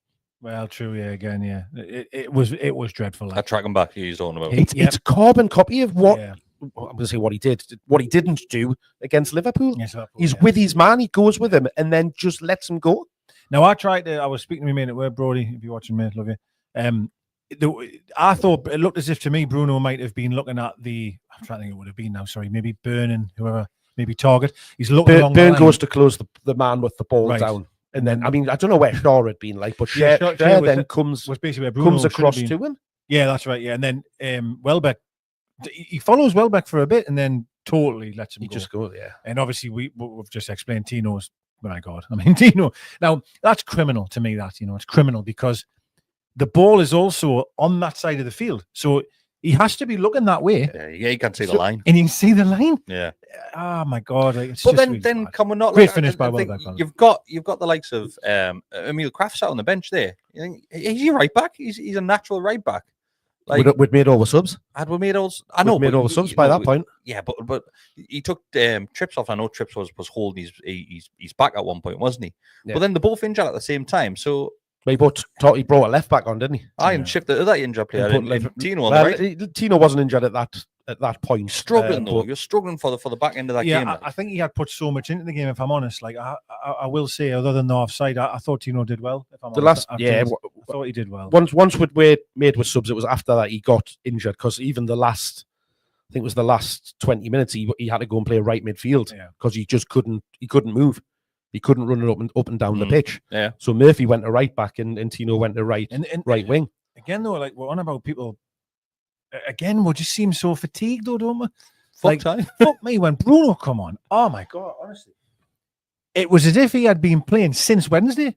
well, true, yeah, again, yeah. It was dreadful. I Like. track him back. He's talking about. It's a carbon copy of what Yeah. I'm going to say what he did, what he didn't do against Liverpool. Yes, Liverpool, He's yeah. with his man. He goes with him and then just lets him go. Now, I was speaking to my mate at work, Brody, if you're watching, mate, love you. I thought it looked as if to me Bruno might have been looking at I'm trying to think it would have been now, sorry, maybe Burn, whoever, maybe Target. He's looking along the Burn line. goes to close the man with the ball Right. down. And then, I mean, I don't know where Shaw had been like, but Yeah, Shaw Shaw was then it- comes was basically where Bruno should have across been. to him. Yeah, that's right. Yeah, and then Welbeck, he follows Welbeck for a bit and then totally lets him He go. just goes, yeah. And obviously, we've just explained Tino's. My God, I mean Tino. Now that's criminal to me. That it's criminal because the ball is also on that side of the field, so he has to be looking that way, Yeah, you can see the So- line. and you can see the line. Yeah, Oh my God! Like, it's but just then really bad. can we not? Great like, finish I by think Welbeck, by the You've got the likes of Emil Kraft sat on the bench there. You think, is he right back? He's a natural right back. Like We'd made all the subs. had we made all? I know, We'd made but all the subs by that point. Yeah, but he took Trips off. I know Trips was holding his back at one point, wasn't he? Yeah. But then they both injured at the same time. So He brought a left back on, didn't he? I and shifted the other injured player, put in Tino on Well, the right. Tino wasn't injured at that point. Struggling though, but you're struggling for the back end of that yeah, game. I think he had put so much into the game. If I'm honest, like I will say, other than the offside, I thought Tino did well. If I'm the honest. last, I thought he did well. once we'd made with subs, it was after that he got injured because even the last, I think it was the last 20 minutes, he had to go and play right midfield Yeah. because he just couldn't move. He couldn't run it up and down the pitch. Yeah. So Murphy went to right back and Tino went to right wing. Again, though, like we're on about people. Again, we just seem so fatigued, though, don't we? Fuck time. Fuck me, when Bruno come on. Oh my God, honestly. It was as if he had been playing since Wednesday.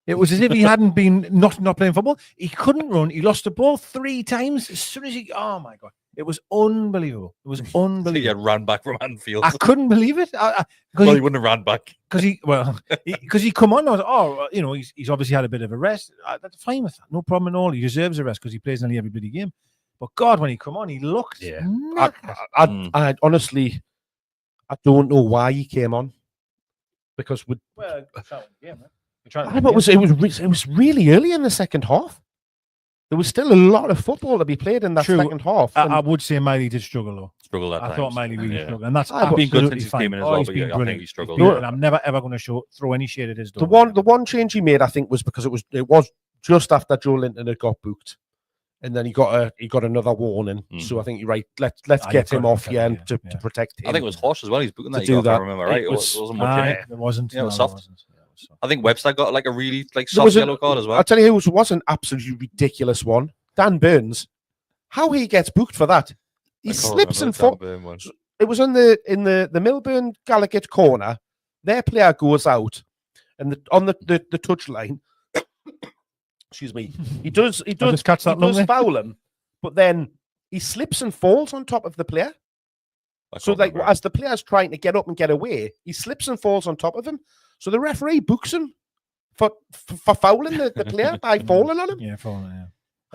It was as if he hadn't been not playing football. He couldn't run. He lost the ball 3 times. As soon as oh my God. It was unbelievable. It was He unbelievable. had ran back from Anfield. I couldn't believe it. Well, Because he wouldn't have ran back. he come on. I was, he's obviously had a bit of a rest. That's fine with that. No problem at all. He deserves a rest because he plays nearly every bloody game. But God, when he come on, he looked. Yeah. knackered. I honestly, I don't know why he came on because we. Well, But it was really early in the second half. there was still a lot of football to be played in that True. second half. I would say Miley did struggle though. Struggle at I times. thought Miley really Yeah. struggled, and that's I've been good absolutely since he fine. came in as Oh, well, he's but been I think brilliant. he struggled. He's been Yeah. brilliant. I'm never ever going to throw any shade at his the door. one change he made, I think, was because it was just after Joe Linton had got booked, and then he got another warning. So I think you're right. Let's get him off here and to protect him. I think it was harsh as well. He's booking that. do If that. I remember right. It wasn't much in it. It wasn't. Yeah, it was No, soft. I think Webster got like a really There soft was yellow card as well. I'll tell you who was an absolutely ridiculous one. Dan Burns. How he gets booked for that? He slips and falls. It was in the Milburn Gallowgate corner. Their player goes out, and on the touchline. Excuse me. He does foul him, but then he slips and falls on top of the player. So like as the player's trying to get up and get away, he slips and falls on top of him. So the referee books him for fouling the player by falling on him. Yeah, falling.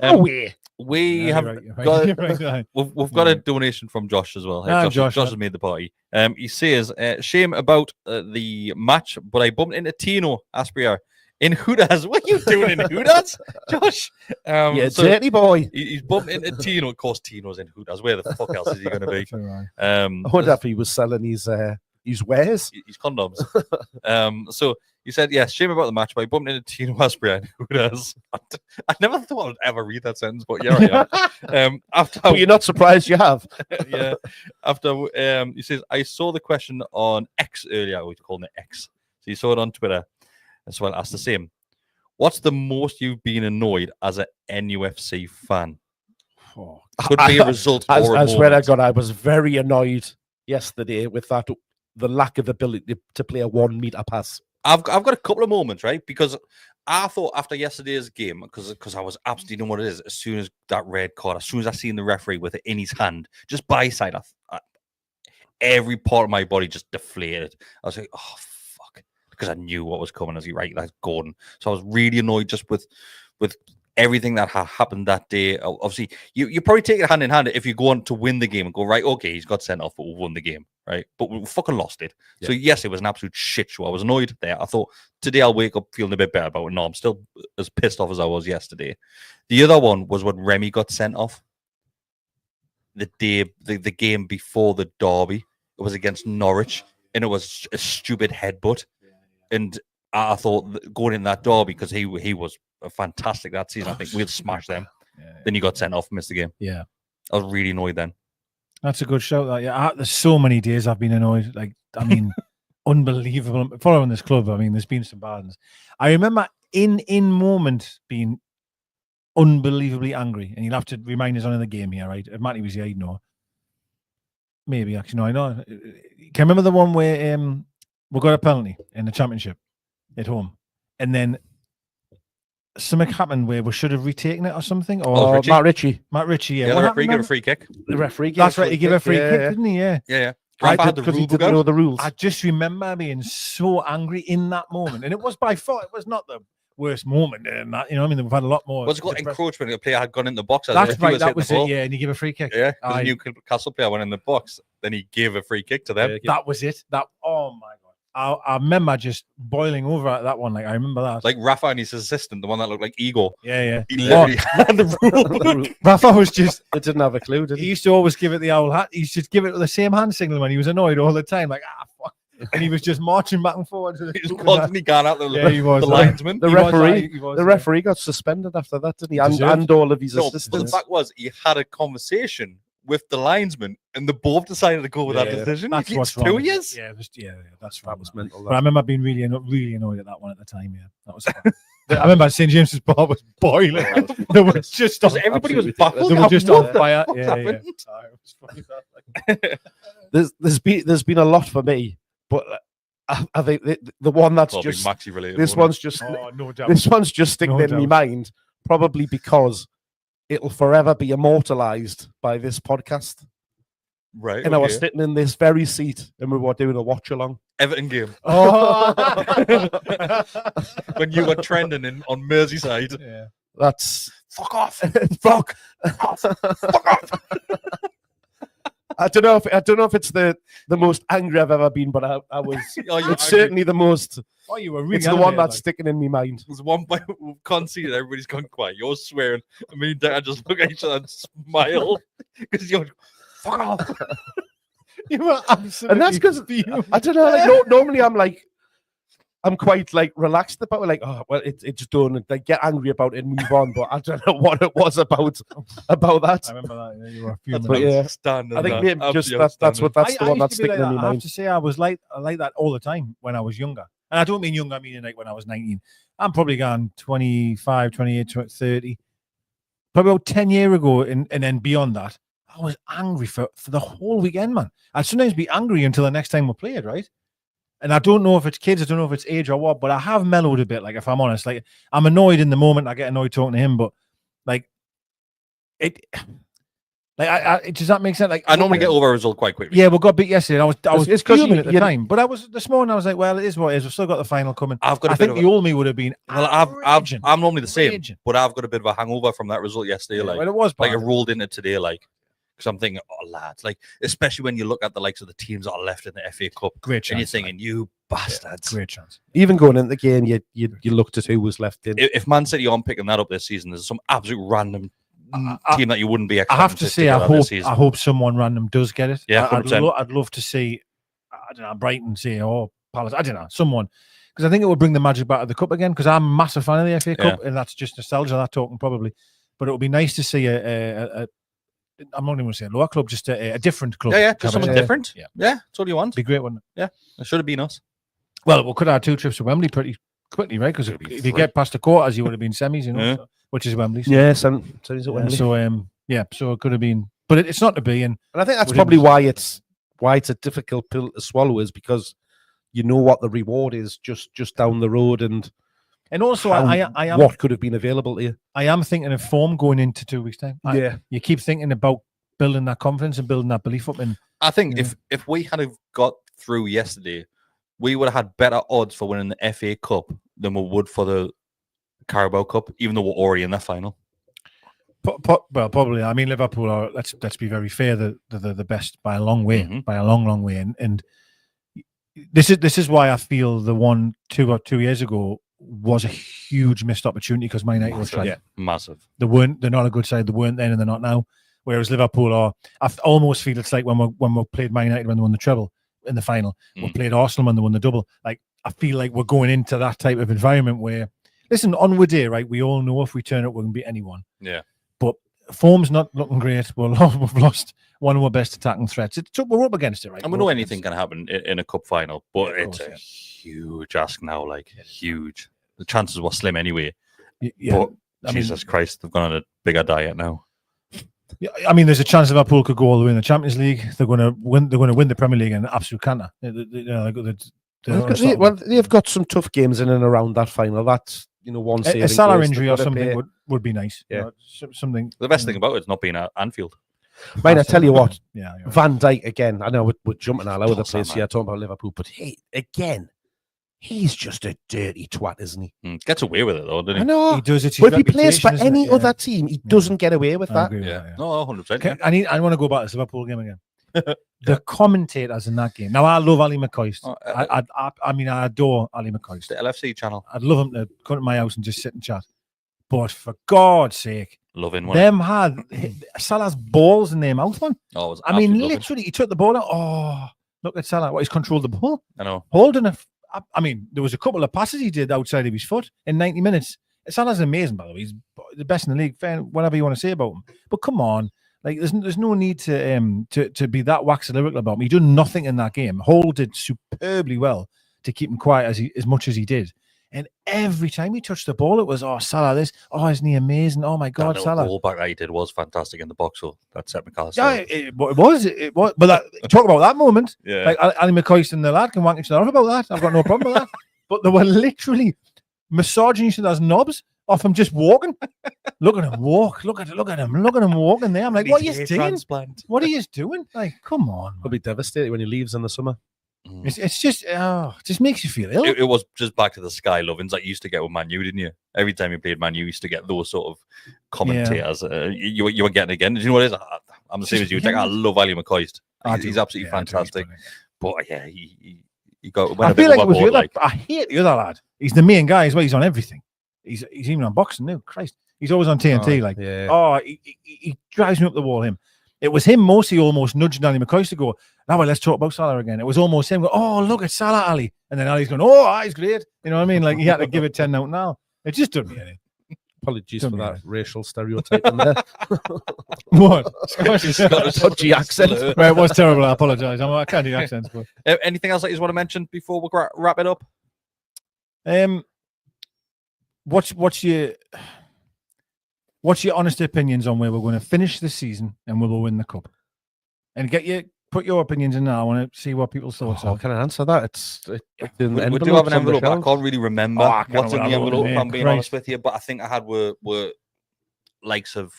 Yeah. Away. We Yeah, have you're right. You're right. we've got a donation from Josh as well. Josh has made the party. He says, shame about the match, but I bumped into Tino Aspria in Hooters. What are you doing in Hooters, Josh? Dirty boy. He's bumped into Tino. Of course, Tino's in Hooters. Where the fuck else is he going to be? I wonder if he was selling his wares. His condoms. So he said, yes, shame about the match, but I bumped into Tino Aspria in Hooters. I never thought I would ever read that sentence, but yeah, I am. But you're not surprised you have. Yeah. After he says, I saw the question on X earlier. We're calling it X. So you saw it on Twitter as well. Asked the same. What's the most you've been annoyed as an NUFC fan? Could be a result or a moment. I swear to God, I was very annoyed yesterday with the lack of ability to play a 1 meter pass. I've got a couple of moments, right? Because I thought after yesterday's game, because I was absolutely knowing what it is, as soon as that red card, as soon as I seen the referee with it in his hand, just by side, every part of my body just deflated. I was like, oh, fuck. Because I knew what was coming. I was like, right, that's Gordon. So I was really annoyed just with everything that happened that day. Obviously, you probably take it hand in hand if you go on to win the game and go, right, okay, he's got sent off, but we won the game, right? But we fucking lost it. Yeah. So, yes, it was an absolute shit show. I was annoyed there. I thought, today I'll wake up feeling a bit better about it. No, I'm still as pissed off as I was yesterday. The other one was when Remy got sent off. The game before the derby. It was against Norwich, and it was a stupid headbutt. And I thought going in that derby, because he was fantastic that season. I think we'll smash them. Then you got sent off, missed the game. Yeah, I was really annoyed then. That's a good shout. That there's so many days I've been annoyed. Like, I mean, unbelievable. Following this club, I mean, there's been some bad ones. I remember in moment being unbelievably angry, and you'll have to remind us on in the game here, right? If Matty was here, you'd know. Maybe actually, no, I know. Can you remember the one where we got a penalty in the championship at home, and then something happened where we should have retaken it or something? Or Matt Ritchie. Yeah, the referee gave a free kick. The referee gave That's right, he gave a free kick, didn't he? Yeah. Yeah. I did, because he didn't know the rules. I just remember being so angry in that moment, and it was by far, it was not the worst moment in that. You know, I mean, we've had a lot more. What's it called? Encroachment. A player had gone in the box. That's right. That was it. Yeah, and he gave a free kick. Yeah, because the Newcastle player went in the box. Then he gave a free kick to them. That was it. Oh my God. I remember just boiling over at that one. Like, I remember that. Like Rafa and his assistant, the one that looked like Igor. Yeah. He literally had the rule. Rafa was just... They didn't have a clue, did he? He used to always give it the old hat. He used to give it the same hand signal when he was annoyed all the time. Like, fuck. And he was just marching back and forward. He was constantly going out the linesman. The referee got suspended after that, didn't he? And all of his assistants. But the fact was, he had a conversation with the linesman, and they both decided to go with that decision. That's what's 2 years. Yeah, that's right. That was mental. But I remember being really annoyed at that one at the time. Yeah, that was fun. I remember St James's Bar was boiling. There was just everybody was baffled. They were just on fire. Yeah. There's been a lot for me, but I think the one that's probably just Maxi related. This one's just no doubt. This one's just sticking in my mind, probably because it'll forever be immortalized by this podcast. Right. And I was sitting in this very seat and we were doing a watch along. Everton game. Oh, when you were trending on Merseyside. Yeah. That's fuck off. Fuck off. I don't know if it's the most angry I've ever been, but I was. It's certainly the most. Oh, you were really. It's the one that's sticking in my mind. There's one point we've conceded, everybody's gone quiet. You're swearing. I mean, I just look at each other and smile because you're fuck off. You were absolutely. And that's because I don't know. Like, normally, I'm quite like relaxed about it. Like, oh well, it's done. Like, get angry about it and move on. But I don't know what it was about that. I remember that. Yeah, you were a few That's minutes. standing I think there. maybe just that's the one that's sticking in my I have mind. to say, I like that all the time when I was younger. And I don't mean younger, I mean like when I was 19. I'm probably gone 25, 28, 30. Probably about 10 years ago, and then beyond that, I was angry for the whole weekend, man. I'd sometimes be angry until the next time we played, right? And I don't know if it's kids, I don't know if it's age or what, but I have mellowed a bit, like, if I'm honest. Like, I'm annoyed in the moment, I get annoyed talking to him, but, like, does that make sense? Like, I normally get over a result quite quickly. Yeah, we got beat yesterday. And I was fuming at the you- time, but this morning I was like, well, it is what it is. We've still got the final coming. I think the old me would have been. Well, I'm normally the same, but I've got a bit of a hangover from that result yesterday. Yeah, like, well, it was like bad. it rolled into today, like, because I'm thinking, oh lads, like, especially when you look at the likes of the teams that are left in the FA Cup, Great chance, and you're thinking, you bastards. Great chance. Even going into the game, you looked at who was left in. If Man City aren't picking that up this season, there's some absolute random team that you wouldn't be I expecting. have to say, I hope someone random does get it. Yeah, I'd love to see, I don't know, Brighton say, or Palace, I don't know, someone, because I think it would bring the magic back to the cup again. Because I'm a massive fan of the FA Cup, and that's just nostalgia. That talking probably, but it would be nice to see I'm not even going to say a lower club, just a different club. Yeah, just something different. Yeah, that's all you want. Be great, wouldn't it? Yeah, it should have been us. Well, we could have 2 trips to Wembley pretty quickly, right? Because if you get past the quarters, you would have been semis, you know, Yeah. which is Wembley. So. Yeah, semis at Wembley. So it could have been, but it's not to be. And I think that's probably why it's a difficult pill to swallow, is because you know what the reward is just down the road, and also I am what could have been available to you. I am thinking of form going into 2 weeks' time. You keep thinking about building that confidence and building that belief up. And I think if we had have got through yesterday, we would have had better odds for winning the FA Cup than we would for the Carabao Cup, even though we're already in the final. Well, probably. I mean, Liverpool are. Let's be very fair. The best by a long way, by a long way. And this is why I feel the 2 years ago was a huge missed opportunity, because Man United was trying. Yeah, massive. They're not a good side. They weren't then, and they're not now. Whereas Liverpool are. I almost feel it's like when we played Man United when they won the treble in the final. We played Arsenal when they won the double. Like, I feel like we're going into that type of environment where, listen, onward day, right? We all know if we turn up, we can beat anyone. Yeah. But form's not looking great. We've lost one of our best attacking threats. We're up against it, right? And we know anything can happen in a cup final, but it's a huge ask now, like huge. The chances were slim anyway. Yeah. But Jesus Christ, they've gone on a bigger diet now. Yeah, I mean, there's a chance Liverpool could go all the way in the Champions League. They're going to win the Premier League in an absolute canter. They've got some tough games in and around that final. That's one a Salah injury or something would be nice. Yeah, something. The best thing about it is not being at Anfield. Mate, I tell you what, right. Van Dijk again. I know we're jumping all over the place here talking about Liverpool, but he's just a dirty twat, isn't he? Gets away with it though, doesn't he? I know. He does it. But if he plays for any other team, he doesn't get away with that. No, 100%. I want to go back to this Liverpool game again. The commentators in that game. Now, I love Ali McCoist. I mean, I adore Ali McCoist. The LFC channel. I'd love him to come to my house and just sit and chat. But for God's sake, loving one. Them had Salah's balls in their mouth, man. Oh, I mean, literally, he took the ball out. Oh, look at Salah. He's controlled the ball. I know. Holding it. I mean, there was a couple of passes he did outside of his foot in 90 minutes. Salah's amazing, by the way. He's the best in the league. Fair, whatever you want to say about him. But come on. Like, there's no need to be that wax lyrical about him. He did nothing in that game. Hall did superbly well to keep him quiet as much as he did. And every time he touched the ball, it was, oh, Salah this. Oh, isn't he amazing? Oh, my God, Salah. The ball back that he did was fantastic in the box. So that's set McAllister. Yeah, it was. But talk about that moment. Yeah. Like, Ali McCoist and the lad can wank each other off about that. I've got no problem with that. But they were literally massaging each other's knobs off him just walking. Look at him walk. Look at him walking there. I'm like, what are you doing? What are you doing? Like, come on. He'll be devastated when he leaves in the summer. It's just, it just makes you feel ill. It was just back to the Sky lovings that you used to get with Man U, didn't you? Every time you played Man U, you used to get those sort of commentators. You were getting again. Do you know what it is? I'm the same as you. I love Ali McCoist. He's absolutely fantastic. But yeah, he got. I feel like it was the other. I hate the other lad. He's the main guy as well. He's on everything. He's even on boxing now. Christ, he's always on TNT. He drives me up the wall. Him. It was him mostly almost nudging Ali McCoist to go, now let's talk about Salah again. It was almost him go, oh, look at Salah, Ali. And then Ali's going, oh, he's great. You know what I mean? Like he had to give it 10 out now. It just doesn't mean anything. Apologies for that racial stereotype in there. What? He's got a dodgy accent. Well, it was terrible. I apologise. I can't do accents. But anything else that you want to mention before we wrap it up? What's your honest opinions on where we're going to finish this season and will we win the cup? And put your opinions in now. I want to see what people's thoughts are. Can I answer that? We do have an envelope, but I can't really remember what's in the envelope, if I'm being honest with you. But I think I had were likes of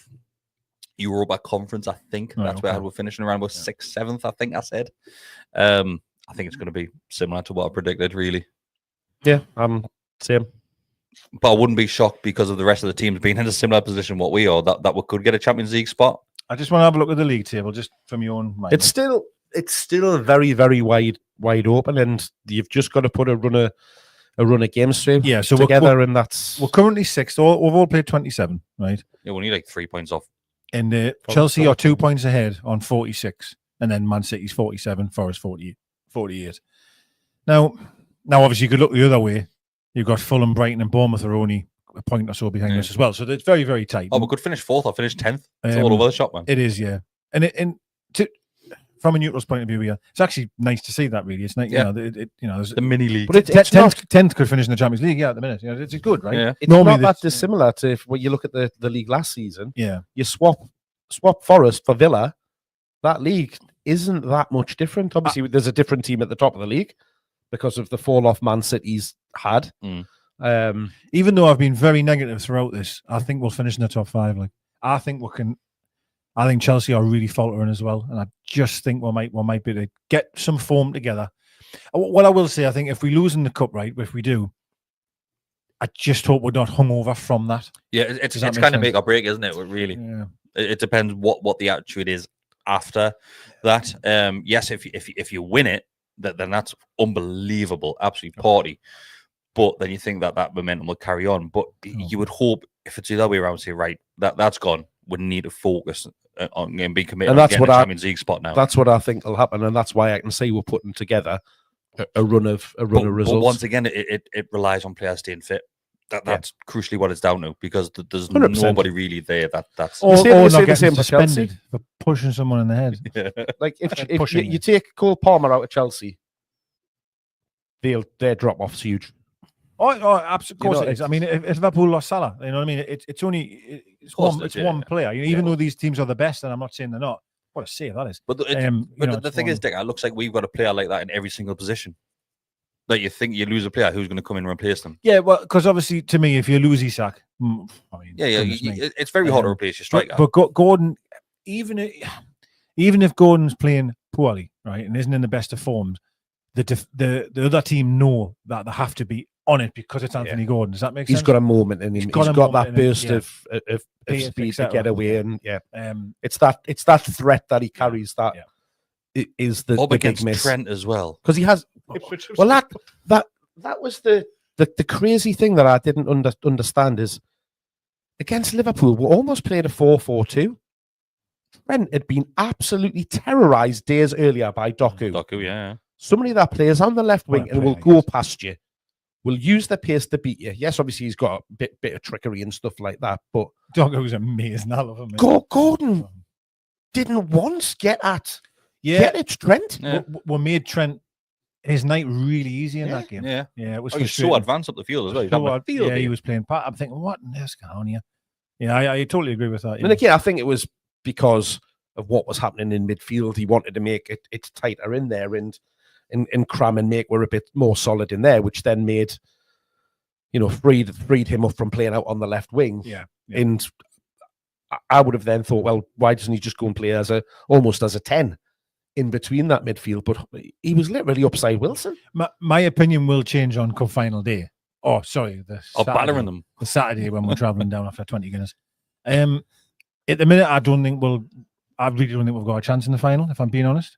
Europa Conference, I think. That's where I had we're finishing around about 6th, 7th, I think I said. I think it's going to be similar to what I predicted, really. Yeah, same. But I wouldn't be shocked because of the rest of the teams being in a similar position what we are, that we could get a Champions League spot. I just want to have a look at the league table, just from your own mind. It's still very, very wide open, and you've just got to put a run of games through. Yeah, so together, and that's we're currently 6th. We've all played 27, right? Yeah, we need like 3 points off. And Chelsea are 2 points ahead on 46, and then Man City's 47, Forest 48. Now, obviously, you could look the other way. You've got Fulham, Brighton, and Bournemouth are only a point or so behind us as well. So it's very, very tight. Oh, we could finish 4th or finish 10th. It's all over the shop, man. It is, yeah. From a neutral's point of view, it's actually nice to see that. Really, it's nice. Yeah. There's the mini league. But 10th could finish in the Champions League. Yeah, at the minute, it's good, right? Yeah. It's not that dissimilar to when you look at the league last season. Yeah, you swap Forest for Villa. That league isn't that much different. Obviously, there's a different team at the top of the league because of the fall off Man City's had. Even though I've been very negative throughout this, I think we'll finish in the top 5. Like I think Chelsea are really faltering as well, and I just think we might be able to get some form together. What I will say, I think if we lose in the cup, right, if we do, I just hope we're not hungover from that. Yeah, it's kind of make or break, isn't it? Really, yeah. It depends what the attitude is after that. Yes, if you win it, then that's unbelievable, absolute party. But then you think that momentum will carry on. But you would hope if it's the other way around, say, right, that's gone. We need to focus on and be committed to getting a Champions League spot now. That's what I think will happen, and that's why I can say we're putting together a run of results. But once again, it relies on players staying fit. That's crucially what it's down to, because there's 100%. Nobody really there that's or not getting suspended for pushing someone in the head. Yeah. Like if you take Cole Palmer out of Chelsea, their drop off's huge. Oh, absolutely. Of course it is. I mean, if Liverpool lost Salah, you know what I mean? It's one player. Even though these teams are the best, and I'm not saying they're not. What a save that is. But the thing is, Deka, it looks like we've got a player like that in every single position. Like you think you lose a player, who's going to come in and replace them? Yeah, well, because obviously, to me, if you lose Isak, I mean, it's very hard to replace your striker. But Gordon, even if Gordon's playing poorly, right, and isn't in the best of forms, the other team know that they have to be on it because it's Anthony Gordon. Does that make sense? He's got a moment in him. He's got that burst of speed to get away, and it's that threat that he carries that is the big miss. Trent as well, because he has. Well, that was the crazy thing that I didn't understand is against Liverpool, we almost played a 4-4-2. Trent had been absolutely terrorised days earlier by Doku. Doku, yeah. Somebody that plays on the left wing and will go past you, will use the pace to beat you. Yes, obviously he's got a bit of trickery and stuff like that, but Doku's amazing. I love him. Gordon didn't once get at Trent. Yeah. We made Trent his night really easy in that game. Yeah, it was. He was so advanced up the field as well. He was playing part. I'm thinking, what in this going on here? Yeah, I totally agree with that. And again, I think it was because of what was happening in midfield. He wanted to make it tighter in there and Cram and Make were a bit more solid in there, which then made, freed him up from playing out on the left wing. Yeah. And I would have then thought, well, why doesn't he just go and play almost as a 10 in between that midfield? But he was literally upside Wilson. My opinion will change on cup final day. Oh, sorry, battering them. The Saturday when we're travelling down after 20 Guinness. At the minute, I don't think we'll I really don't think we've got a chance in the final, if I'm being honest.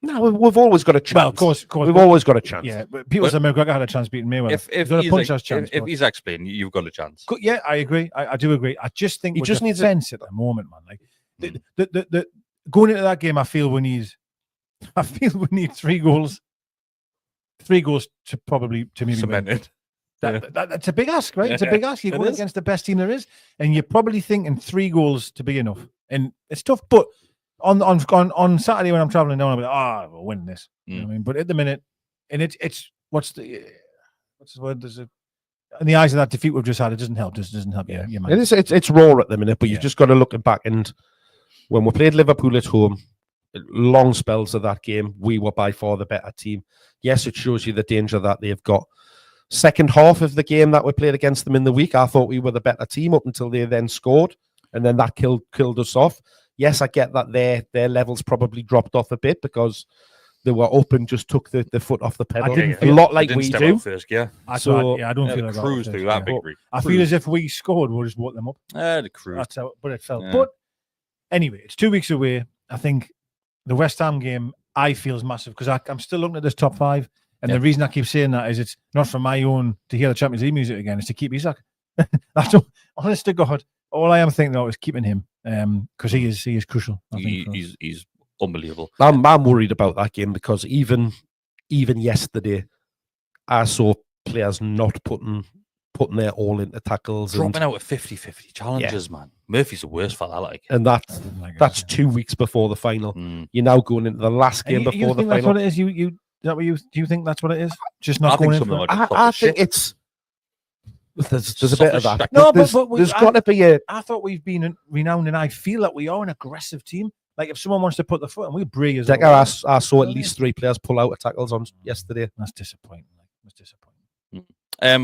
No, we've always got a chance. Well, of course, we've always got a chance. Yeah, but people said McGregor had a chance beating Mayweather. If he's explaining, you've got a chance. Yeah, I agree. I do agree. I just think he just needs sense at the moment, man. Like the going into that game, I feel we need 3 goals. 3 goals to maybe cemented. That's a big ask, right? It's a big ask. You're going against the best team there is, and you're probably thinking 3 goals to be enough. And it's tough, but on Saturday when I'm traveling down, I'm like, we'll win this. You know what I mean? But at the minute, and it's what's the word? There's in the eyes of that defeat we've just had, it doesn't help. It doesn't help your man. It's raw at the minute, but you've just got to look back. And when we played Liverpool at home, long spells of that game, we were by far the better team. Yes, it shows you the danger that they've got. Second half of the game that we played against them in the week, I thought we were the better team up until they then scored, and then that killed us off. Yes, I get that their levels probably dropped off a bit because they were up and just took the foot off the pedal. A lot like we do. First, yeah. I don't feel like cruise through that victory. I feel as if we scored, we'll just walk them up. The cruise. That's how, but it felt. Yeah. But anyway, it's 2 weeks away. I think the West Ham game I feel is massive because I'm still looking at this top 5. And the reason I keep saying that is it's not for my own to hear the Champions League music again. It's to keep Isak. That's all, honest to God. All I am thinking though is keeping him because he is crucial. He's unbelievable. I'm worried about that game because even yesterday, I saw players not putting their all into tackles, dropping out of 50-50 challenges, man. Murphy's the worst for that, like. And that's 2 weeks before the final. You're now going into the last game before the final. That's what it is. Do you think that's what it is? Just not going in? I think it's. There's a bit of that. No, but there's got to be a. I thought we've been renowned, and I feel that we are an aggressive team. Like if someone wants to put the foot, and we brie as well. I saw at least 3 players pull out of tackles on yesterday. That's disappointing. That's disappointing. I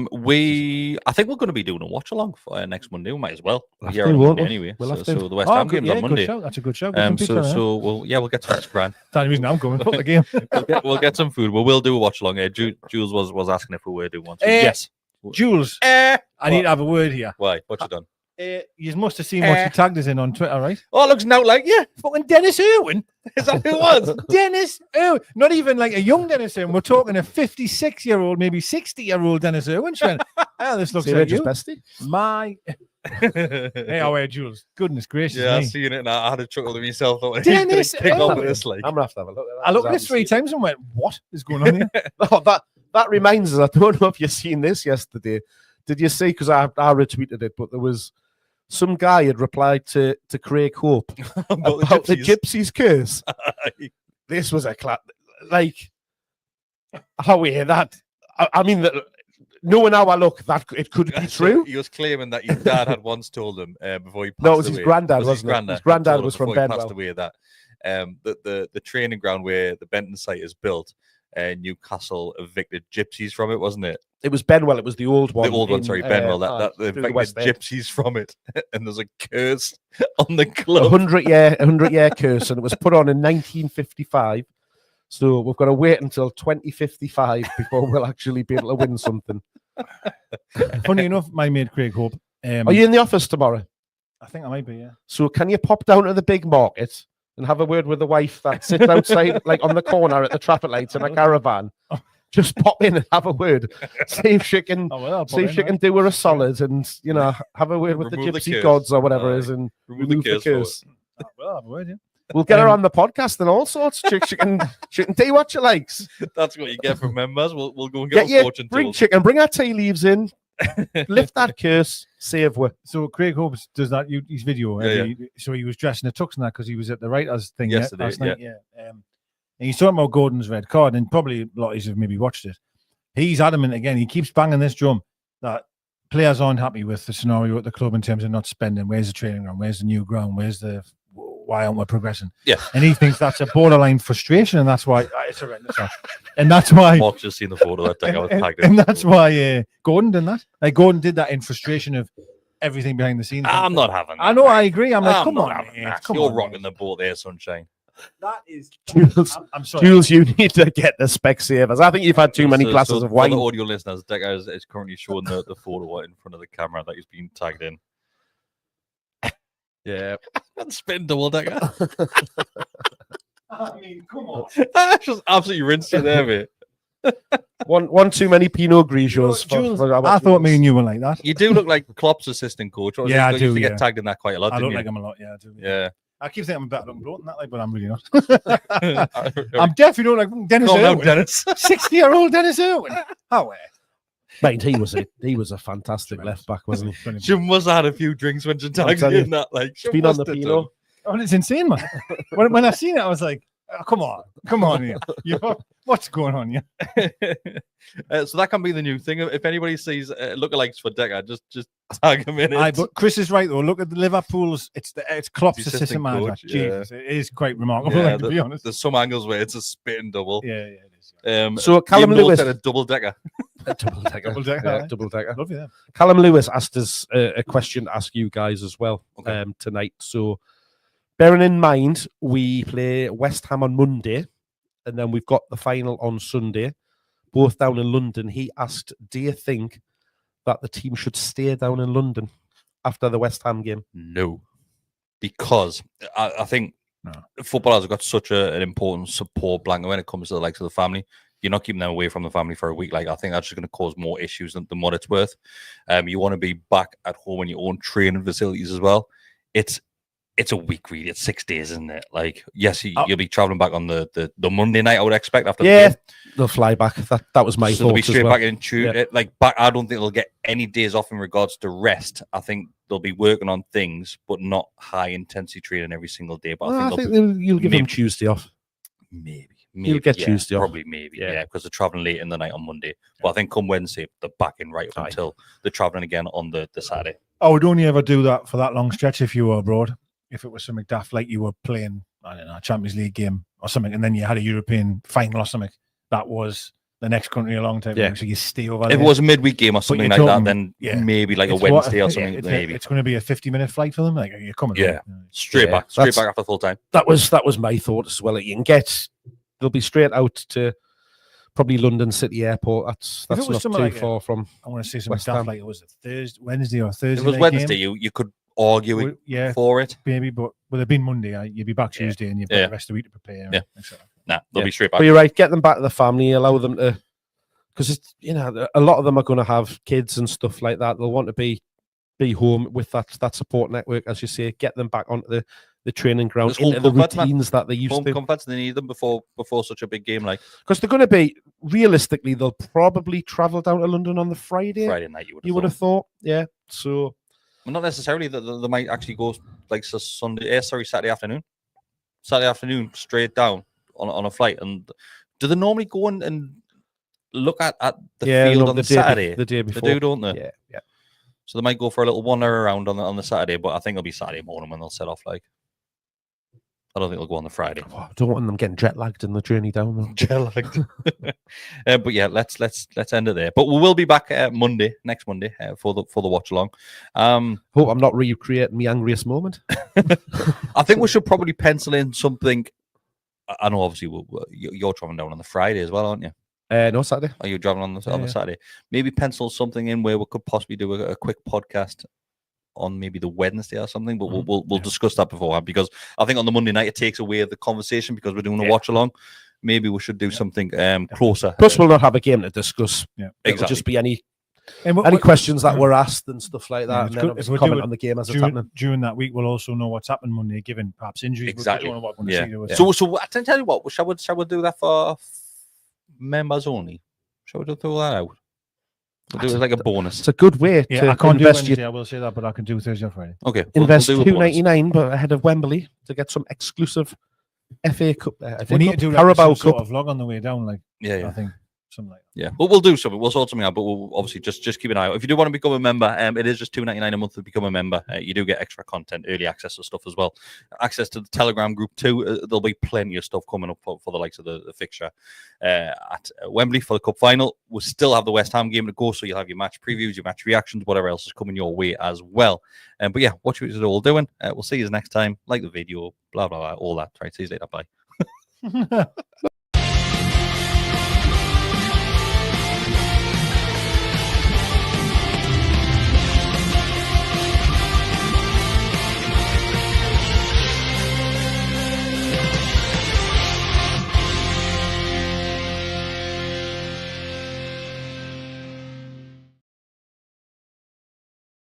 think we're going to be doing a watch along for next Monday. We might as well. Anyway. So the West Ham game's on Monday. That's a good show. We'll get to that grand. That's the reason I'm going. Put the game. we'll get some food. We'll do a watch along. Jules was asking if we were doing one. So yes. Jules, I need to have a word here. Why? What you done? You must have seen what you tagged us in on Twitter, right? Oh, it looks now like, fucking Dennis Irwin. Is that who it was? Dennis Irwin. Not even like a young Dennis Irwin. We're talking a 56-year-old, maybe 60-year-old Dennis Irwin. This looks like you. Bestie. Hey, how are you, Jules? Goodness gracious. Yeah, I've seen it and I had a chuckle to myself. Dennis Irwin. I'm going to have to have a look at that. I looked at this 3 times and went, what is going on here? That reminds us, I don't know if you've seen this yesterday. Did you see? Because I retweeted it, but there was some guy had replied to Craig Hope about the Gypsies curse. This was a clap. Like, how we hear that? I mean, knowing how I look, that it could be true. He was claiming that his dad had once told him before he passed away. No, it was his granddad, wasn't it? His granddad was from Benwell. Passed away that the training ground where the Benton site is built, Newcastle evicted gypsies from it, wasn't it? It was Benwell. It was the old one. The old one, sorry, Benwell. That evicted gypsies from it, and there's a curse on the club. 100-year curse, and it was put on in 1955. So we've got to wait until 2055 before we'll actually be able to win something. Funny enough, my mate Craig Hope. Are you in the office tomorrow? I think I might be, yeah. So can you pop down to the big market and have a word with the wife that sits outside, like on the corner at the traffic lights in a caravan? Just pop in and have a word. See if she can, can do her a solid and, have a word with the gypsy gods or whatever it is and remove the curse. Well, have a word, yeah. We'll get her on the podcast and all sorts. She can do what she likes. That's what you get from members. We'll go and get our fortune tools. Bring our tea leaves in. Lift that curse. Save her. So Craig Hope does that. His video. So he was dressed in a tux and that because he was at the writers thing yesterday. Last night. And he's talking about Gordon's red card, and probably a lot of you have maybe watched it. He's adamant again. He keeps banging this drum that players aren't happy with the scenario at the club in terms of not spending. Where's the training ground? Where's the new ground? Why aren't we progressing? Yeah. And he thinks that's a borderline frustration, and that's why it's horrendous. And that's why Mark's just seen the photo that I was tagged in. And that's why Gordon did that. Like Gordon did that in frustration of everything behind the scenes. I'm not having that. I know, I agree. I'm like, come on. You're rocking the boat there, sunshine. That is Jules. I'm sorry. Jules, you need to get the Specsavers. I think you've had too many glasses of wine. For the audio listeners, Deka is currently showing the photo in front of the camera that he's been tagged in. Yeah. Spin double decker. I mean, come on. Just absolutely rinsed it there, mate. One too many Pinot Grigios. Jules, I thought me and you were like that. You do look like Klopp's assistant coach. Yeah, I You do, used to yeah. get tagged in that quite a lot, I didn't look you? like him a lot. Yeah, I do. Yeah. I keep thinking I'm better looking bloke than that, like, but I'm really not. I'm definitely not like Dennis Calm down, Irwin. Dennis. 60-year-old Dennis Irwin. How? Mate, he was a fantastic left back, wasn't he? She must have had a few drinks when she tagged tell you you, in that. Like, she Been on must the have Pinot. done. Oh, it's insane, man. When I seen it, I was like, oh, come on, here. What's going on here? So that can be the new thing. If anybody sees lookalikes for Deka, just tag him in it. But Kris is right though. Look at the Liverpool's. It's Klopp's His assistant assistant manager. coach, yeah. Jesus, it is quite remarkable. Yeah, like, to be honest. There's some angles where it's a spitting double. Yeah, it is. So Callum Liam Moore Lewis, said a double decker. double decker, Double decker, yeah, eh? double decker. Love you there. Callum Lewis asked us a question to ask you guys as well tonight. So, bearing in mind we play West Ham on Monday, and then we've got the final on Sunday, both down in London. He asked, "Do you think that the team should stay down in London after the West Ham game?" No, because I think footballers have got such an important support blanket when it comes to the likes of the family. You're not keeping them away from the family for a week. Like, I think that's just going to cause more issues than what it's worth. You want to be back at home in your own training facilities as well. It's a week, really. It's 6 days, isn't it? Like, yes, you'll be traveling back on the Monday night, I would expect, after the game. They'll fly back. That was my So thought they'll be as straight well. back in Tuesday. Like, back, I don't think they'll get any days off in regards to rest. I think they'll be working on things, but not high intensity training every single day. But I think they'll you'll give them Tuesday off. maybe You'll get Tuesday off. probably maybe because they're traveling late in the night on Monday. But I think come Wednesday they're back in right up until they're traveling again on the Saturday. I would only ever do that for that long stretch if you were abroad. If it was something daft, like you were playing, I don't know, a Champions League game or something, and then you had a European final or something, that was the next country along type thing. So you stay over there. If it was a midweek game or something like that, then maybe like It's a Wednesday or something. maybe it's going to be a 50-minute flight for them. Like, you're coming. Yeah, straight back after full time. That was my thought as well. You can get, they'll be straight out to probably London City Airport. That's not too like far from. I want to say something West Ham. daft, like it was Wednesday or Thursday. If it was Wednesday, you could argue for it. Maybe, but would have been Monday. You'd be back Tuesday, and you've got the rest of the week to prepare. Yeah. Nah, they'll be straight back. But you're right. Get them back to the family. Allow them to, because it's, a lot of them are going to have kids and stuff like that. They'll want to be home with that support network, as you say. Get them back onto the training ground, into the routines that they used to. Comforts, they need them before such a big game, like, because they're going to be, realistically, they'll probably travel down to London on the Friday night. You would have thought, yeah. So, well, not necessarily. That they might actually go like Saturday afternoon. Saturday afternoon, straight down on a flight. And do they normally go and look at the field on the Saturday? The day before, they do, don't they? Yeah. So they might go for a little wander around on the Saturday, but I think it'll be Saturday morning when they'll set off. Like, I don't think they'll go on the Friday. Oh, I don't want them getting jet lagged in the journey down. Though. Jet lagged. But yeah, let's end it there. But we will be back next Monday for the watch along. Hope I'm not recreating my angriest moment. I think we should probably pencil in something. I know, obviously, you're traveling down on the Friday as well, aren't you? No, Saturday. Are you traveling on the Saturday? Maybe pencil something in where we could possibly do a quick podcast on maybe the Wednesday or something, but we'll discuss that beforehand, because I think on the Monday night it takes away the conversation because we're doing a watch along. Maybe we should do something closer. Plus, we'll not have a game to discuss. Yeah, It'll just be any questions that were asked and stuff like that, and then obviously comment on the game as it's happening. During that week, we'll also know what's happened Monday, given perhaps injuries. Exactly. Yeah. So I tell you what, shall we do that for members only? Shall we do that out? We'll do it like a bonus. It's a good way to I can't do invest. Wednesday, I will say that, but I can do Thursday or Friday. Okay. Invest we'll $2.99, but ahead of Wembley to get some exclusive FA Cup. We need to do Carabao some Cup sort of vlog on the way down, like I think something like that. Yeah, but we'll do something. We'll sort something out, but we'll obviously just keep an eye out. If you do want to become a member, it is just $2.99 a month to become a member. You do get extra content, early access to stuff as well. Access to the Telegram group too. There'll be plenty of stuff coming up for the likes of the fixture at Wembley for the cup final. We'll still have the West Ham game to go, so you'll have your match previews, your match reactions, whatever else is coming your way as well. But yeah, watch what you're all doing. We'll see you next time. Like the video, blah blah blah, all that. Right, see you later. Bye.